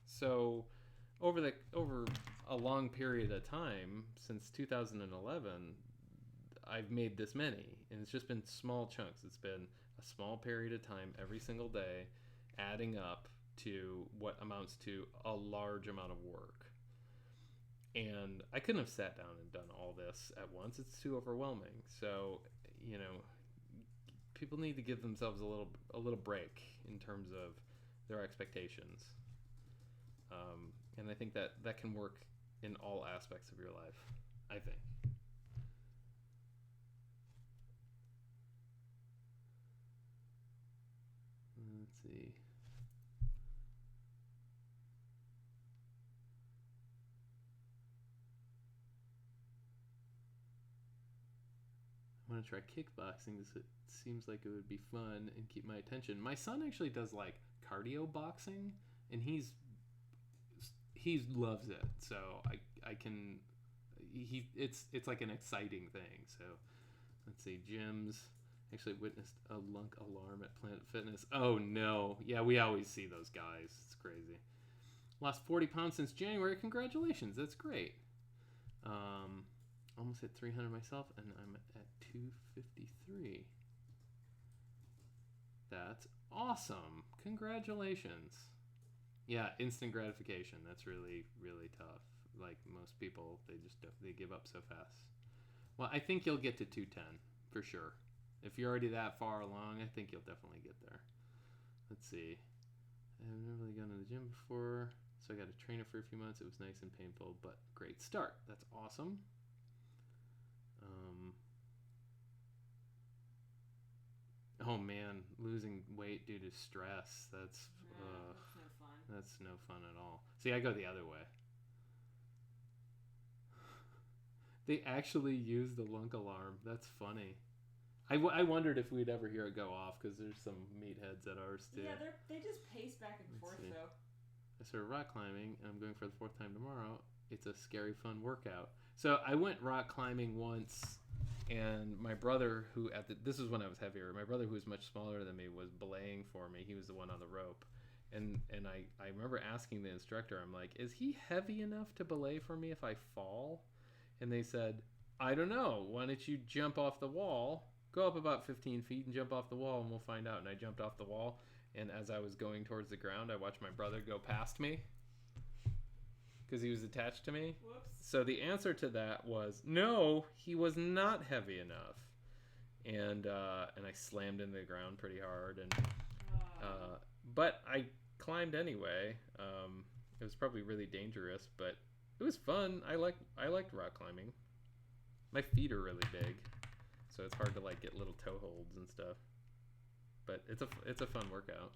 Speaker 1: So over a long period of time since 2011, I've made this many, and it's just been small chunks. It's been a small period of time every single day, adding up to what amounts to a large amount of work. And I couldn't have sat down and done all this at once. It's too overwhelming. So, people need to give themselves a little break in terms of their expectations. And I think that can work in all aspects of your life, I think. Let's see. I want to try kickboxing. It seems like it would be fun and keep my attention. My son actually does like cardio boxing, and he loves it. So I can it's like an exciting thing. So let's see, gyms. Actually witnessed a lunk alarm at Planet Fitness. Oh no. Yeah, we always see those guys. It's crazy. Lost 40 pounds since January. Congratulations. That's great. Almost hit 300 myself, and I'm at 253. That's awesome. Congratulations. Yeah, instant gratification. That's really, really tough. Like most people, they give up so fast. Well, I think you'll get to 210 for sure. If you're already that far along, I think you'll definitely get there. Let's see. I've never really gone to the gym before, so I got a trainer for a few months. It was nice and painful, but great start. That's awesome. Oh man, losing weight due to stress. That's
Speaker 2: no fun.
Speaker 1: That's no fun at all. See, I go the other way. They actually use the lunk alarm. That's funny. I wondered if we'd ever hear it go off because there's some meatheads at ours too.
Speaker 2: Yeah, they just pace back and forth though.
Speaker 1: I started rock climbing and I'm going for the 4th time tomorrow. It's a scary fun workout. So I went rock climbing once, and my brother, who this was when I was heavier, my brother, who was much smaller than me, was belaying for me. He was the one on the rope. And I remember asking the instructor, I'm like, is he heavy enough to belay for me if I fall? And they said, I don't know. Why don't you jump off the wall, go up about 15 feet and jump off the wall, and we'll find out. And I jumped off the wall, and as I was going towards the ground, I watched my brother go past me because he was attached to me.
Speaker 2: Whoops.
Speaker 1: So the answer to that was, no, he was not heavy enough. And I slammed into the ground pretty hard. But I climbed anyway. It was probably really dangerous, but it was fun. I liked rock climbing. My feet are really big, so it's hard to like get little toe holds and stuff. But it's a fun workout.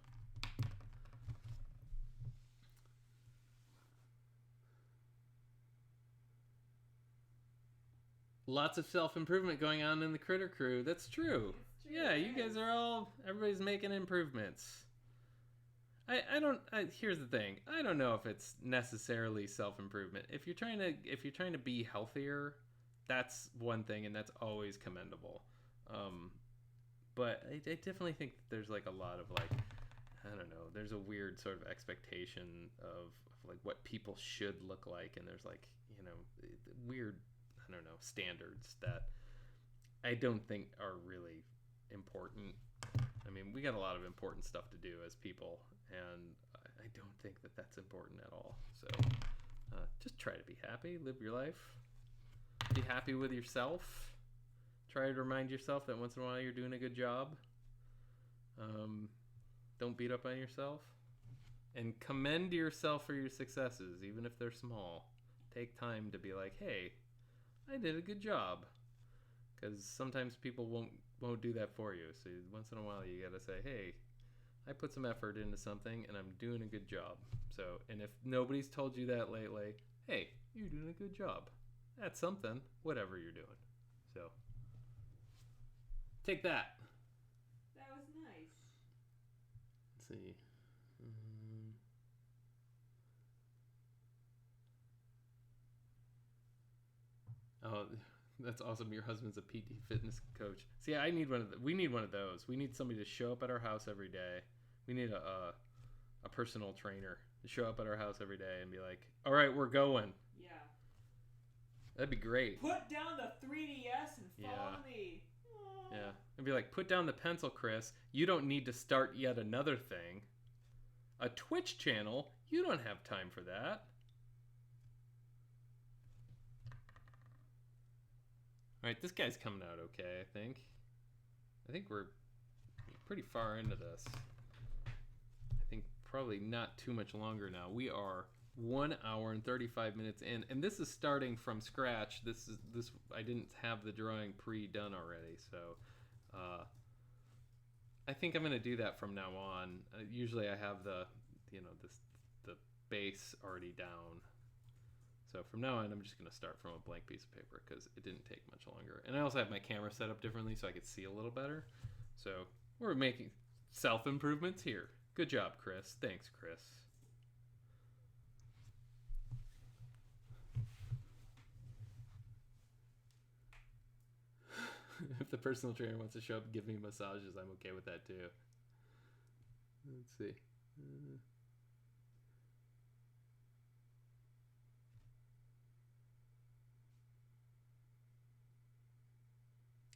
Speaker 1: Lots of self-improvement going on in the Critter Crew. That's true. Yeah, you guys are everybody's making improvements. Here's the thing. I don't know if it's necessarily self-improvement. If you're trying to be healthier, that's one thing, and that's always commendable. But I definitely think there's like a lot of like, I don't know, there's a weird sort of expectation of like what people should look like, and there's like, you know, weird, I don't know, standards that I don't think are really important. I mean, we got a lot of important stuff to do as people, and I don't think that that's important at all. So just try to be happy, live your life, be happy with yourself. Try to remind yourself that once in a while you're doing a good job. Don't beat up on yourself, and commend yourself for your successes, even if they're small. Take time to be like, hey, I did a good job, because sometimes people won't do that for you. So once in a while you gotta say, hey, I put some effort into something and I'm doing a good job. So, and if nobody's told you that lately, hey, you're doing a good job. That's something, whatever you're doing. So take that.
Speaker 2: That was nice.
Speaker 1: Let's see. Oh, that's awesome. Your husband's a PT fitness coach. See, I need one of we need one of those. We need somebody to show up at our house every day. We need a personal trainer to show up at our house every day and be like, all right, we're going.
Speaker 2: Yeah.
Speaker 1: That'd be great.
Speaker 2: Put down the 3DS and follow me.
Speaker 1: Yeah. And be like, put down the pencil, Chris. You don't need to start yet another thing. A Twitch channel? You don't have time for that. All right, this guy's coming out okay, I think. I think we're pretty far into this. I think probably not too much longer now. We are 1 hour and 35 minutes in, and this is starting from scratch. This I didn't have the drawing pre-done already, so I think I'm going to do that from now on. Usually I have the base already down. So from now on, I'm just going to start from a blank piece of paper because it didn't take much longer. And I also have my camera set up differently so I could see a little better. So we're making self-improvements here. Good job, Chris. Thanks, Chris. If the personal trainer wants to show up and give me massages, I'm okay with that too. Let's see.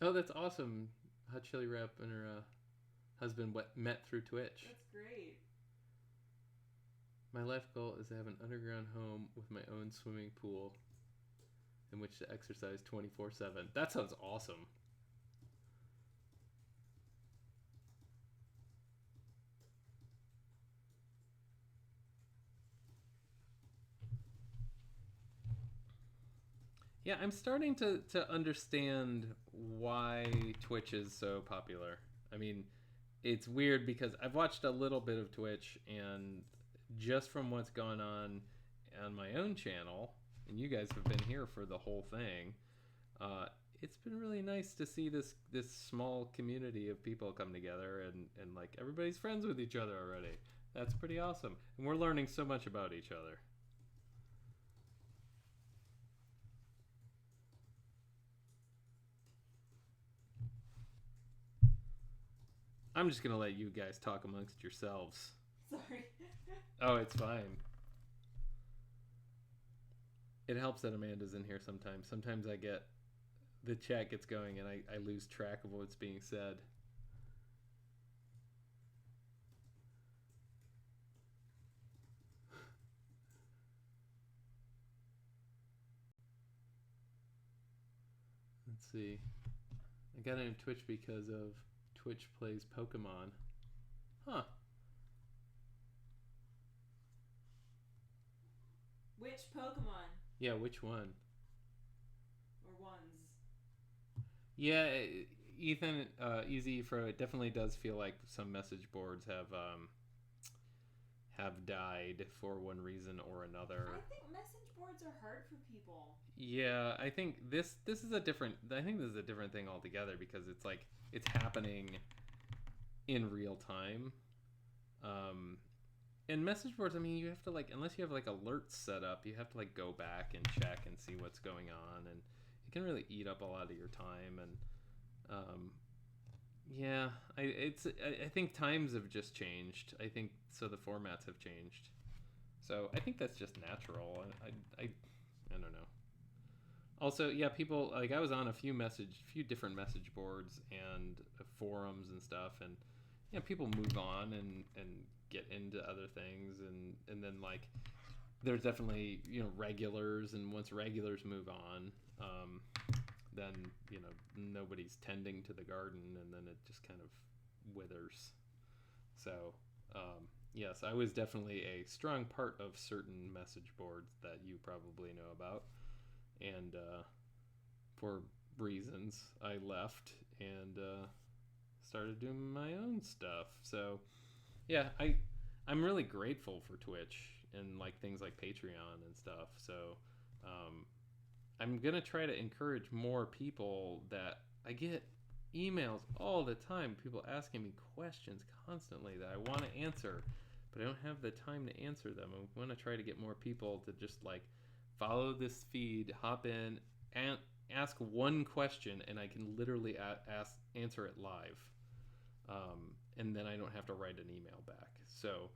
Speaker 1: Oh, that's awesome. Hot Chili Wrap and her husband met through Twitch.
Speaker 2: That's great.
Speaker 1: My life goal is to have an underground home with my own swimming pool in which to exercise 24/7. That sounds awesome. Yeah, I'm starting to understand why Twitch is so popular. I mean, it's weird because I've watched a little bit of Twitch, and just from what's gone on my own channel, and you guys have been here for the whole thing, it's been really nice to see this small community of people come together and like everybody's friends with each other already. That's pretty awesome. And we're learning so much about each other. I'm just going to let you guys talk amongst yourselves.
Speaker 2: Sorry.
Speaker 1: Oh, it's fine. It helps that Amanda's in here sometimes. Sometimes the chat gets going and I lose track of what's being said. Let's see. I got into Twitch because of Twitch Plays Pokemon. Huh.
Speaker 2: Which Pokemon?
Speaker 1: Yeah, which one?
Speaker 2: Or ones?
Speaker 1: Yeah, Ethan, Easy Fro, it definitely does feel like some message boards have died for one reason or another.
Speaker 2: I think message boards are hard for people.
Speaker 1: Yeah, I think this is a different thing altogether, because it's like it's happening in real time. And message boards, I mean, you have to like, unless you have like alerts set up, you have to like go back and check and see what's going on, and it can really eat up a lot of your time. And yeah, I think times have just changed. I think so the formats have changed. So I think that's just natural. I don't know. Also, yeah, people like I was on a few different message boards and forums and stuff, and yeah, people move on and get into other things, and then like there's definitely regulars, and once regulars move on, then nobody's tending to the garden, and then it just kind of withers. So yes, I was definitely a strong part of certain message boards that you probably know about, and for reasons I left and started doing my own stuff. So yeah, I'm really grateful for Twitch and like things like Patreon and stuff. So I'm gonna try to encourage more people. That I get emails all the time, people asking me questions constantly that I want to answer, but I don't have the time to answer them. I want to try to get more people to just like follow this feed, hop in, and ask one question, and I can literally answer it live. And then I don't have to write an email back. So,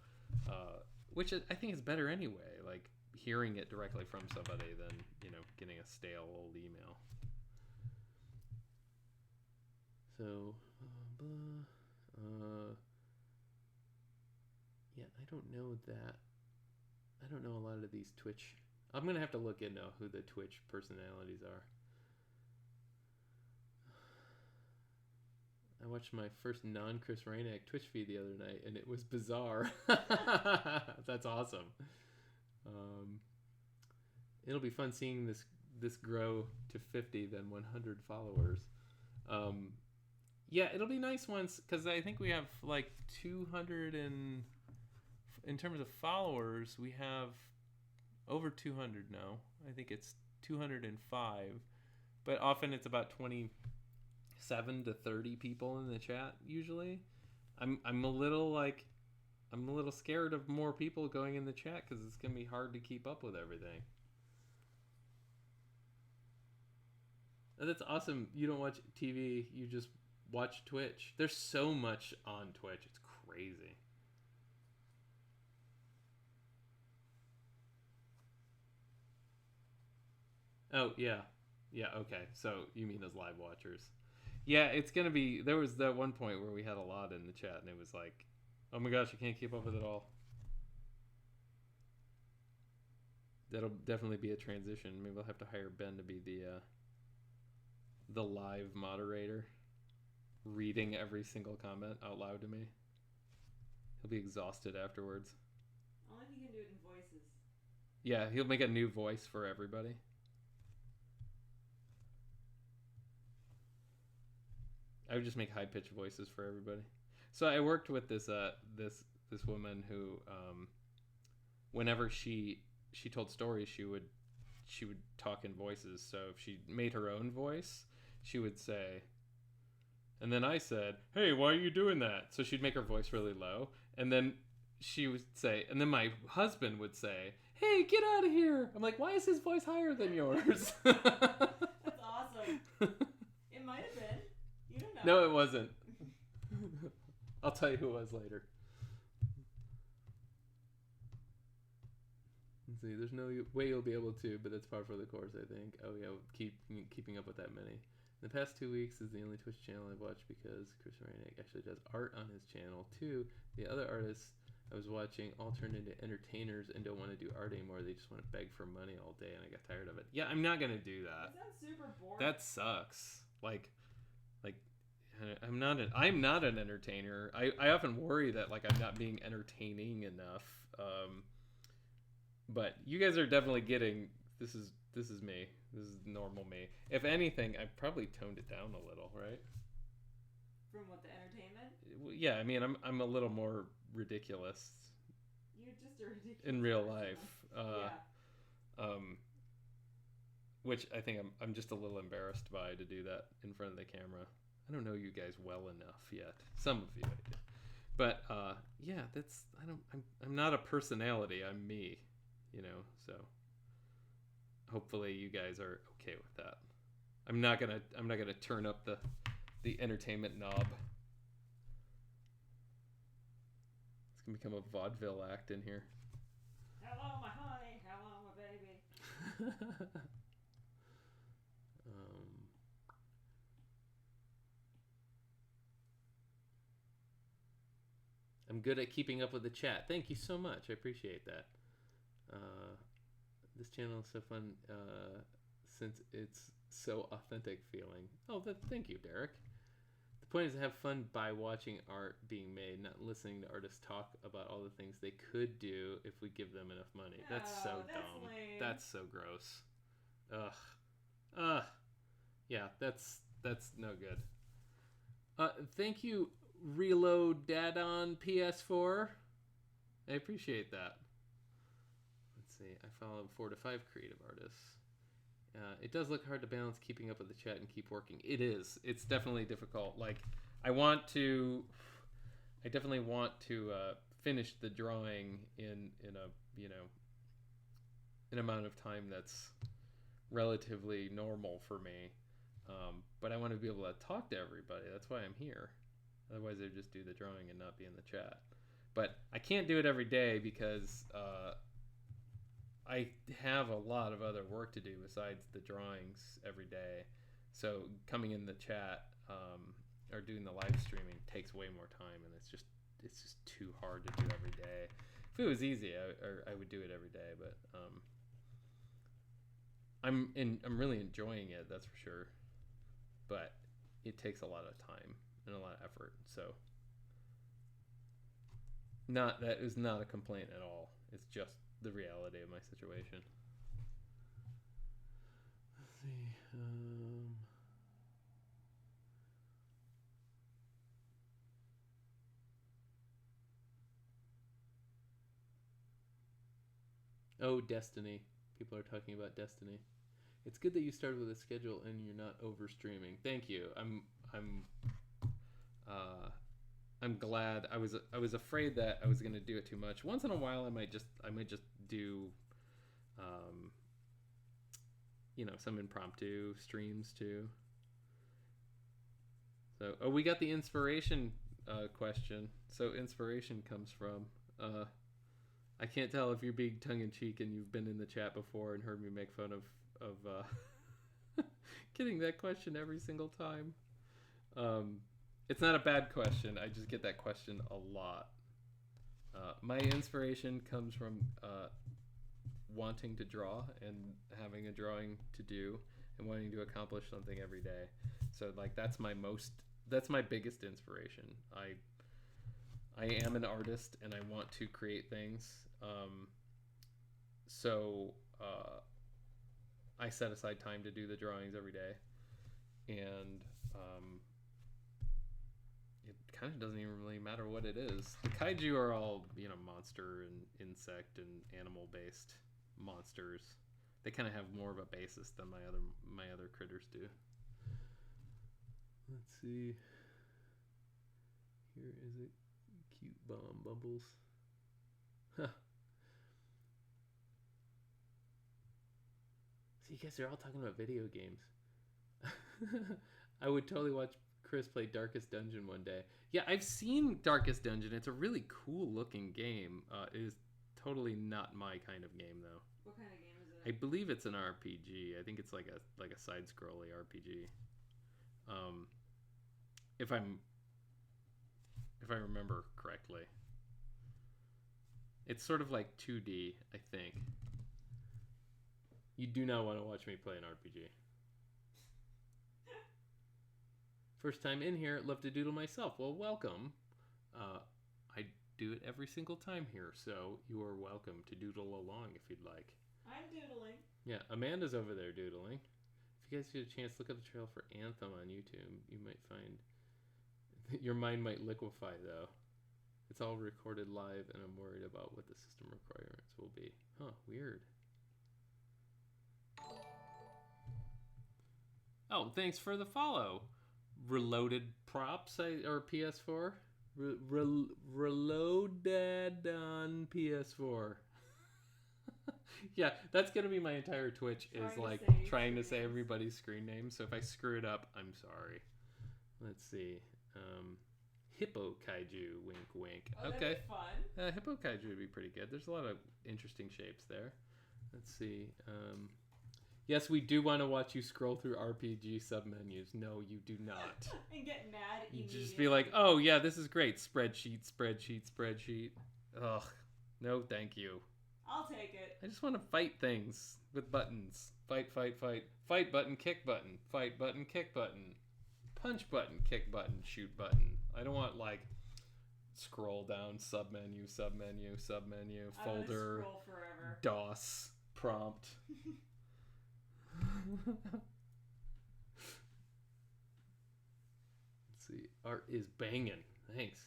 Speaker 1: which I think is better anyway, like hearing it directly from somebody than, getting a stale old email. So, yeah, I don't know that. I don't know a lot of these Twitch. I'm going to have to look into who the Twitch personalities are. I watched my first non-Chris Ryniak Twitch feed the other night, and it was bizarre. That's awesome. It'll be fun seeing this grow to 50, then 100 followers. Yeah, it'll be nice once, because I think we have like 200 and in terms of followers, we have over 200 now. I think it's 205, but often it's about 27 to 30 people in the chat usually. I'm a little scared of more people going in the chat, because it's gonna be hard to keep up with everything. And that's awesome. You don't watch TV, you just watch Twitch. There's so much on Twitch, it's crazy. Oh yeah, okay, so you mean as live watchers. Yeah, it's gonna be, there was that one point where we had a lot in the chat, and it was like, oh my gosh, I can't keep up with it all. That'll definitely be a transition. Maybe I'll have to hire Ben to be the live moderator, reading every single comment out loud to me. He'll be exhausted afterwards.
Speaker 2: Only if you can do it in voices.
Speaker 1: Yeah, he'll make a new voice for everybody. I would just make high-pitched voices for everybody. So I worked with this woman who whenever she told stories, she would talk in voices. So if she made her own voice, she would say, and then I said, "Hey, why are you doing that?" So she'd make her voice really low, and then she would say, and then my husband would say, "Hey, get out of here." I'm like, "Why is his voice higher than yours?"
Speaker 2: That's awesome. It might have been. You don't know.
Speaker 1: No, it wasn't. I'll tell you who it was later. Let's see, there's no way you'll be able to, but that's par for the course, I think. Oh yeah, keeping up with that many. In the past 2 weeks is the only Twitch channel I've watched because Chris Ryniak actually does art on his channel too. The other artists I was watching all turned into entertainers and don't want to do art anymore. They just want to beg for money all day, and I got tired of it. Yeah, I'm not gonna do that.
Speaker 2: That sounds super boring.
Speaker 1: That sucks. Like, I'm not an entertainer. I often worry that like I'm not being entertaining enough. But you guys are definitely getting this is me. This is normal me. If anything, I probably toned it down a little, right?
Speaker 2: From what, the entertainment?
Speaker 1: Yeah, I mean I'm a little more ridiculous.
Speaker 2: You're just a ridiculous
Speaker 1: in real
Speaker 2: person.
Speaker 1: life. Which I think I'm just a little embarrassed by to do that in front of the camera. I don't know you guys well enough yet. Some of you I do. But yeah, I'm not a personality. I'm me, you know. So hopefully you guys are okay with that. I'm not gonna turn up the entertainment knob. It's gonna become a vaudeville act in here.
Speaker 2: Hello, my honey. Hello, my baby.
Speaker 1: I'm good at keeping up with the chat. Thank you so much. I appreciate that. This channel is so fun since it's so authentic feeling. Oh, thank you, Derek. The point is to have fun by watching art being made, not listening to artists talk about all the things they could do if we give them enough money. That's so dumb.
Speaker 2: Lame.
Speaker 1: That's so gross. Ugh. Yeah, that's no good. Thank you, Reload Dad on PS4. I appreciate that. Let's see. I follow 4 to 5 creative artists. It does look hard to balance keeping up with the chat and keep working. It is. It's definitely difficult. Like, I definitely want to finish the drawing in an amount of time that's relatively normal for me. But I want to be able to talk to everybody. That's why I'm here. Otherwise, I'd just do the drawing and not be in the chat. But I can't do it every day because I have a lot of other work to do besides the drawings every day. So coming in the chat or doing the live streaming takes way more time, and it's just too hard to do every day. If it was easy, I would do it every day. But I'm really enjoying it. That's for sure. But it takes a lot of time and a lot of effort. So that is not a complaint at all. It's just the reality of my situation. Let's see. Oh, Destiny. People are talking about Destiny. It's good that you started with a schedule and you're not over streaming. Thank you. I'm glad. I was afraid that I was going to do it too much. Once in a while, I might just do, some impromptu streams too. So, we got the inspiration question. So, inspiration comes from. I can't tell if you're being tongue-in-cheek and you've been in the chat before and heard me make fun of getting that question every single time. It's not a bad question. I just get that question a lot. My inspiration comes from wanting to draw and having a drawing to do and wanting to accomplish something every day. So like that's my biggest inspiration. I am an artist and I want to create things. So I set aside time to do the drawings every day, and it kind of doesn't even really matter what it is. The kaiju are all, monster and insect and animal based monsters. They kind of have more of a basis than my other critters do. Let's see. Here is it. Cute bumbles. Huh. See, you guys are all talking about video games. I would totally watch Chris play Darkest Dungeon one day. Yeah, I've seen Darkest Dungeon. It's a really cool looking game. It is totally not my kind of game though.
Speaker 2: What kind of game is it?
Speaker 1: I believe it's an RPG. I think it's like a side-scrolling RPG. If I remember correctly, it's sort of like 2D. I think. You do not want to watch me play an RPG. First time in here, love to doodle myself. Well, welcome. I do it every single time here, so you are welcome to doodle along if you'd like.
Speaker 2: I'm doodling.
Speaker 1: Yeah, Amanda's over there doodling. If you guys get a chance, look at the trail for Anthem on YouTube. You might find... Your mind might liquefy, though. It's all recorded live, and I'm worried about what the system requirements will be. Huh, weird. Oh, thanks for the follow. Reloaded Props or PS4. Reloaded on PS4. Yeah, that's gonna be my entire Twitch is like trying to say everybody's screen name. So if I screw it up, I'm sorry. Let's see. Hippo Kaiju, wink wink.
Speaker 2: Oh,
Speaker 1: okay.
Speaker 2: That'd be fun.
Speaker 1: Hippo Kaiju would be pretty good. There's a lot of interesting shapes there. Let's see. Yes, we do want to watch you scroll through RPG submenus. No, you do not.
Speaker 2: And get mad
Speaker 1: You
Speaker 2: immediately.
Speaker 1: just be like, oh, yeah, this is great. Spreadsheet, spreadsheet, spreadsheet. Ugh. No, thank you.
Speaker 2: I'll take it.
Speaker 1: I just want to fight things with buttons. Fight, fight, fight. Fight button, kick button. Fight button, kick button. Punch button, kick button, shoot button. I don't want, like, scroll down, submenu, submenu, submenu, folder,
Speaker 2: scroll forever.
Speaker 1: DOS, prompt. Let's see. Art is banging. Thanks.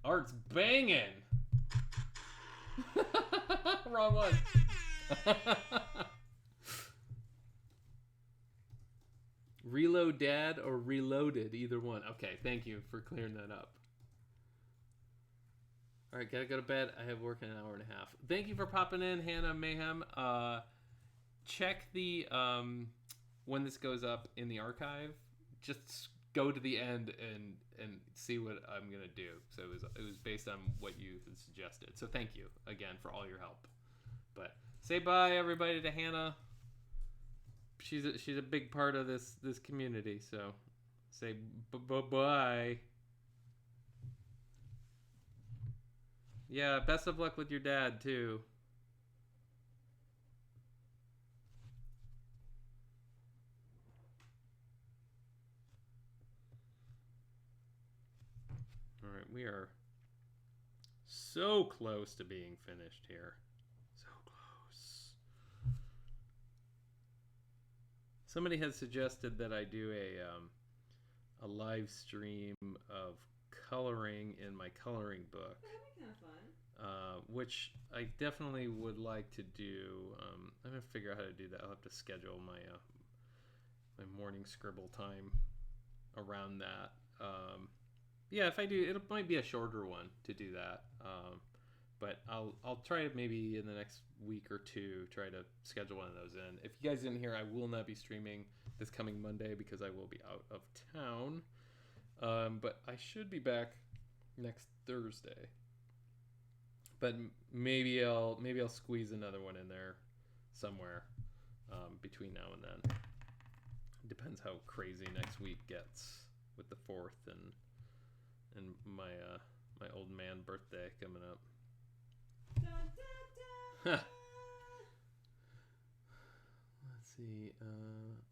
Speaker 1: Art's banging. Wrong one. Reload Dad or Reloaded, either one. Okay, thank you for clearing that up. All right, gotta go to bed. I have work in an hour and a half. Thank you for popping in, Hannah Mayhem. Check the when this goes up in the archive. Just go to the end and see what I'm gonna do. So it was based on what you had suggested. So thank you again for all your help. But say bye everybody to Hannah. She's a big part of this community. So say bye. Yeah, best of luck with your dad too. All right, we are so close to being finished here. So close. Somebody has suggested that I do a live stream of coloring in my coloring book.
Speaker 2: That'd be kind of fun.
Speaker 1: Which I definitely would like to do. I'm gonna figure out how to do that. I'll have to schedule my my morning scribble time around that. Yeah, if I do, it might be a shorter one to do that. But I'll try to maybe in the next week or two try to schedule one of those in. If you guys didn't hear, I will not be streaming this coming Monday because I will be out of town. But I should be back next Thursday. But maybe I'll squeeze another one in there somewhere between now and then. Depends how crazy next week gets with the 4th and my my old man birthday coming up.
Speaker 2: Dun, dun, dun.
Speaker 1: Let's see.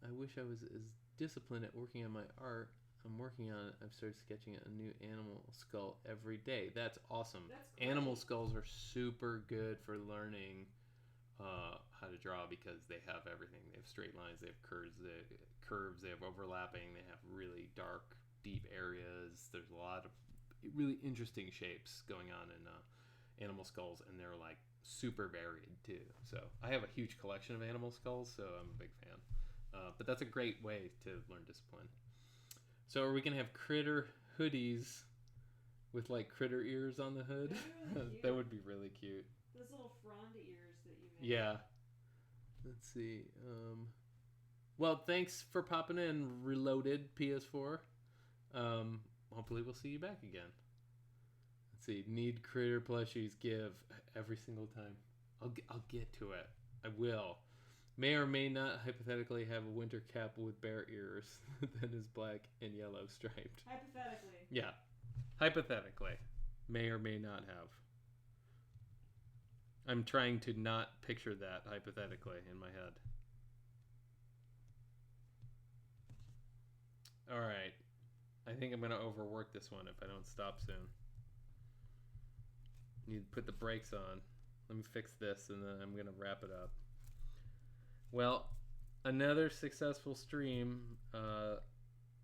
Speaker 1: I wish I was as disciplined at working on my art. I'm working on it. I've started sketching a new animal skull every day. That's awesome.
Speaker 2: That's great.
Speaker 1: Animal skulls are super good for learning how to draw because they have everything. They have straight lines. They have curves. They have overlapping. They have really dark deep areas. There's a lot of really interesting shapes going on in animal skulls, and they're like super varied too. So I have a huge collection of animal skulls, so I'm a big fan. But that's a great way to learn discipline. So are we gonna have critter hoodies with like critter ears on the hood?
Speaker 2: Really cute.
Speaker 1: That would be really cute.
Speaker 2: Those little frond ears that you made.
Speaker 1: Yeah. Let's see. Well, thanks for popping in, Reloaded PS4. Hopefully we'll see you back again. Let's see. Need critter plushies. Give every single time. I'll get to it. I will. May or may not hypothetically have a winter cap with bear ears that is black and yellow striped.
Speaker 2: Hypothetically.
Speaker 1: Yeah. Hypothetically. May or may not have. I'm trying to not picture that hypothetically in my head. All right. I think I'm going to overwork this one if I don't stop soon. Need to put the brakes on. Let me fix this and then I'm going to wrap it up. Well, another successful stream.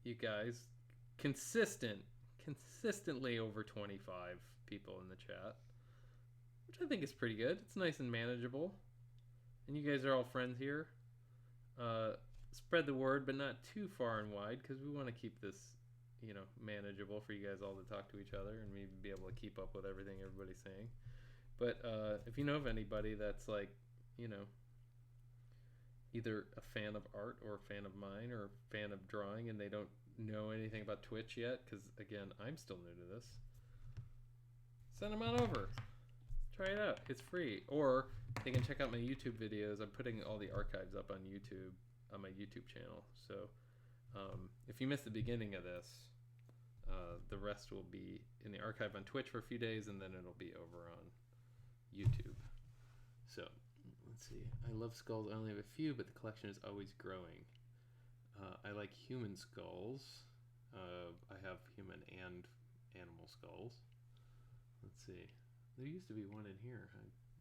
Speaker 1: You guys, consistently over 25 people in the chat, which I think is pretty good. It's nice and manageable. And you guys are all friends here. Spread the word, but not too far and wide, because we want to keep this, manageable for you guys all to talk to each other and maybe be able to keep up with everything everybody's saying. But if you know of anybody that's like, either a fan of art or a fan of mine or a fan of drawing and they don't know anything about Twitch yet, because again, I'm still new to this, send them on over. Try it out. It's free. Or they can check out my YouTube videos. I'm putting all the archives up on YouTube, on my YouTube channel. So if you missed the beginning of this, the rest will be in the archive on Twitch for a few days, and then it'll be over on YouTube. So let's see. I love skulls. I only have a few, but the collection is always growing. I like human skulls. I have human and animal skulls. Let's see. There used to be one in here. I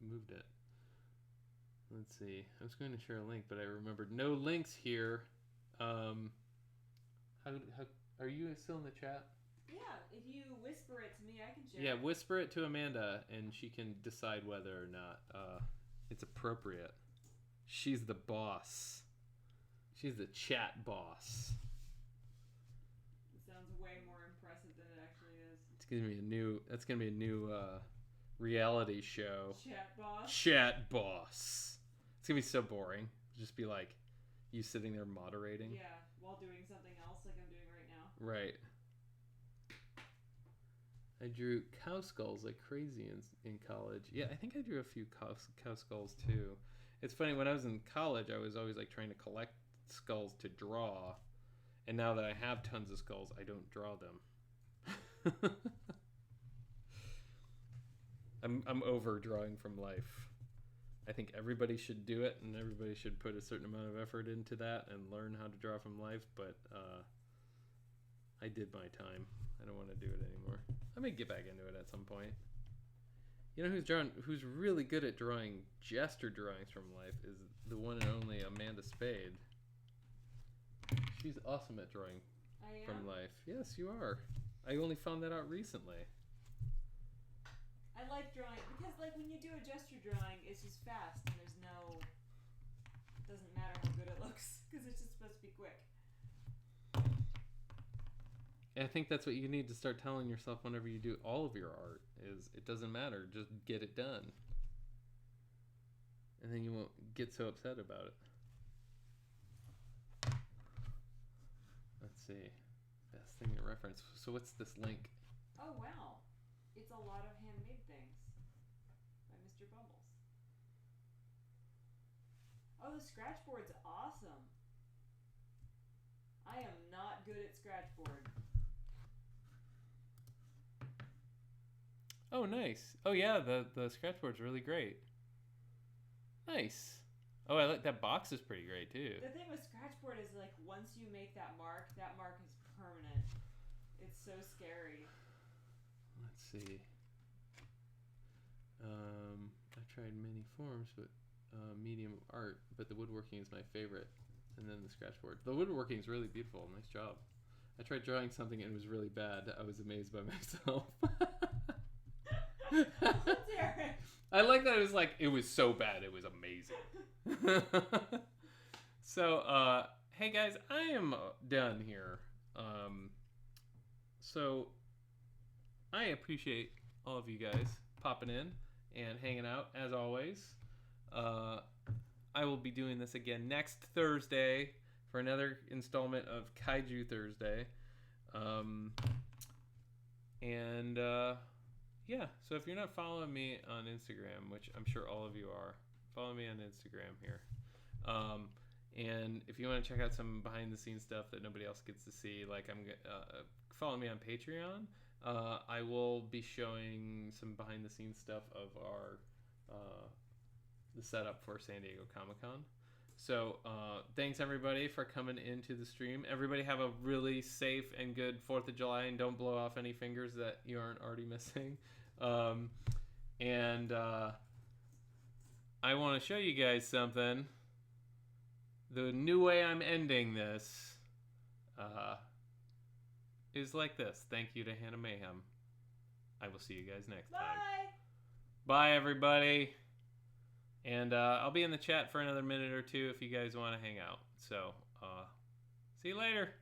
Speaker 1: moved it. Let's see. I was going to share a link, but I remembered no links here. How are you still in the chat?
Speaker 2: Yeah, if you whisper it to me, I can share.
Speaker 1: Yeah, whisper it to Amanda, and she can decide whether or not it's appropriate. She's the boss. She's the chat boss.
Speaker 2: It sounds way more impressive than it actually is.
Speaker 1: It's gonna be a new. That's gonna be a new reality show.
Speaker 2: Chat boss.
Speaker 1: Chat boss. It's gonna be so boring. It'll just be like you sitting there moderating.
Speaker 2: Yeah, while doing something else like I'm doing right now.
Speaker 1: Right. I drew cow skulls like crazy in college. Yeah, I think I drew a few cow skulls too. It's funny, when I was in college, I was always like trying to collect skulls to draw. And now that I have tons of skulls, I don't draw them. I'm over drawing from life. I think everybody should do it, and everybody should put a certain amount of effort into that and learn how to draw from life, but I did my time. I don't want to do it anymore. I may get back into it at some point. You know who's really good at drawing gesture drawings from life is the one and only Amanda Spade. She's awesome at drawing from life. Yes, you are. I only found that out recently.
Speaker 2: I like drawing because, like, when you do a gesture drawing, it's just fast and there's no. It doesn't matter how good it looks because it's just supposed to be quick.
Speaker 1: I think that's what you need to start telling yourself whenever you do all of your art is it doesn't matter, just get it done. And then you won't get so upset about it. Let's see. Best thing to reference. So what's this link?
Speaker 2: Oh, wow. It's a lot of handmade things by Mr. Bumbles. Oh, the scratch board's awesome. I am not good at scratch board.
Speaker 1: Oh, nice. Oh, yeah, the scratch board's really great. Nice. Oh, I like that box is pretty great, too.
Speaker 2: The thing with scratch board is, like, once you make that mark is permanent. It's so scary.
Speaker 1: Let's see. I tried many forms, but medium art, but the woodworking is my favorite. And then the scratch board. The woodworking is really beautiful. Nice job. I tried drawing something and it was really bad. I was amazed by myself.
Speaker 2: Derek.
Speaker 1: I like that it was so bad it was amazing. So, hey guys, I am done here. So I appreciate all of you guys popping in and hanging out as always. I will be doing this again next Thursday for another installment of Kaiju Thursday. Yeah, so if you're not following me on Instagram, which I'm sure all of you are, follow me on Instagram here. And if you want to check out some behind the scenes stuff that nobody else gets to see, like follow me on Patreon. I will be showing some behind the scenes stuff of our the setup for San Diego Comic-Con. So thanks everybody for coming into the stream. Everybody have a really safe and good 4th of July, and don't blow off any fingers that you aren't already missing. I want to show you guys something. The new way I'm ending this is like this. Thank you to Hannah Mayhem. I will see you guys next time. Bye, everybody. And I'll be in the chat for another minute or two if you guys want to hang out. So, see you later.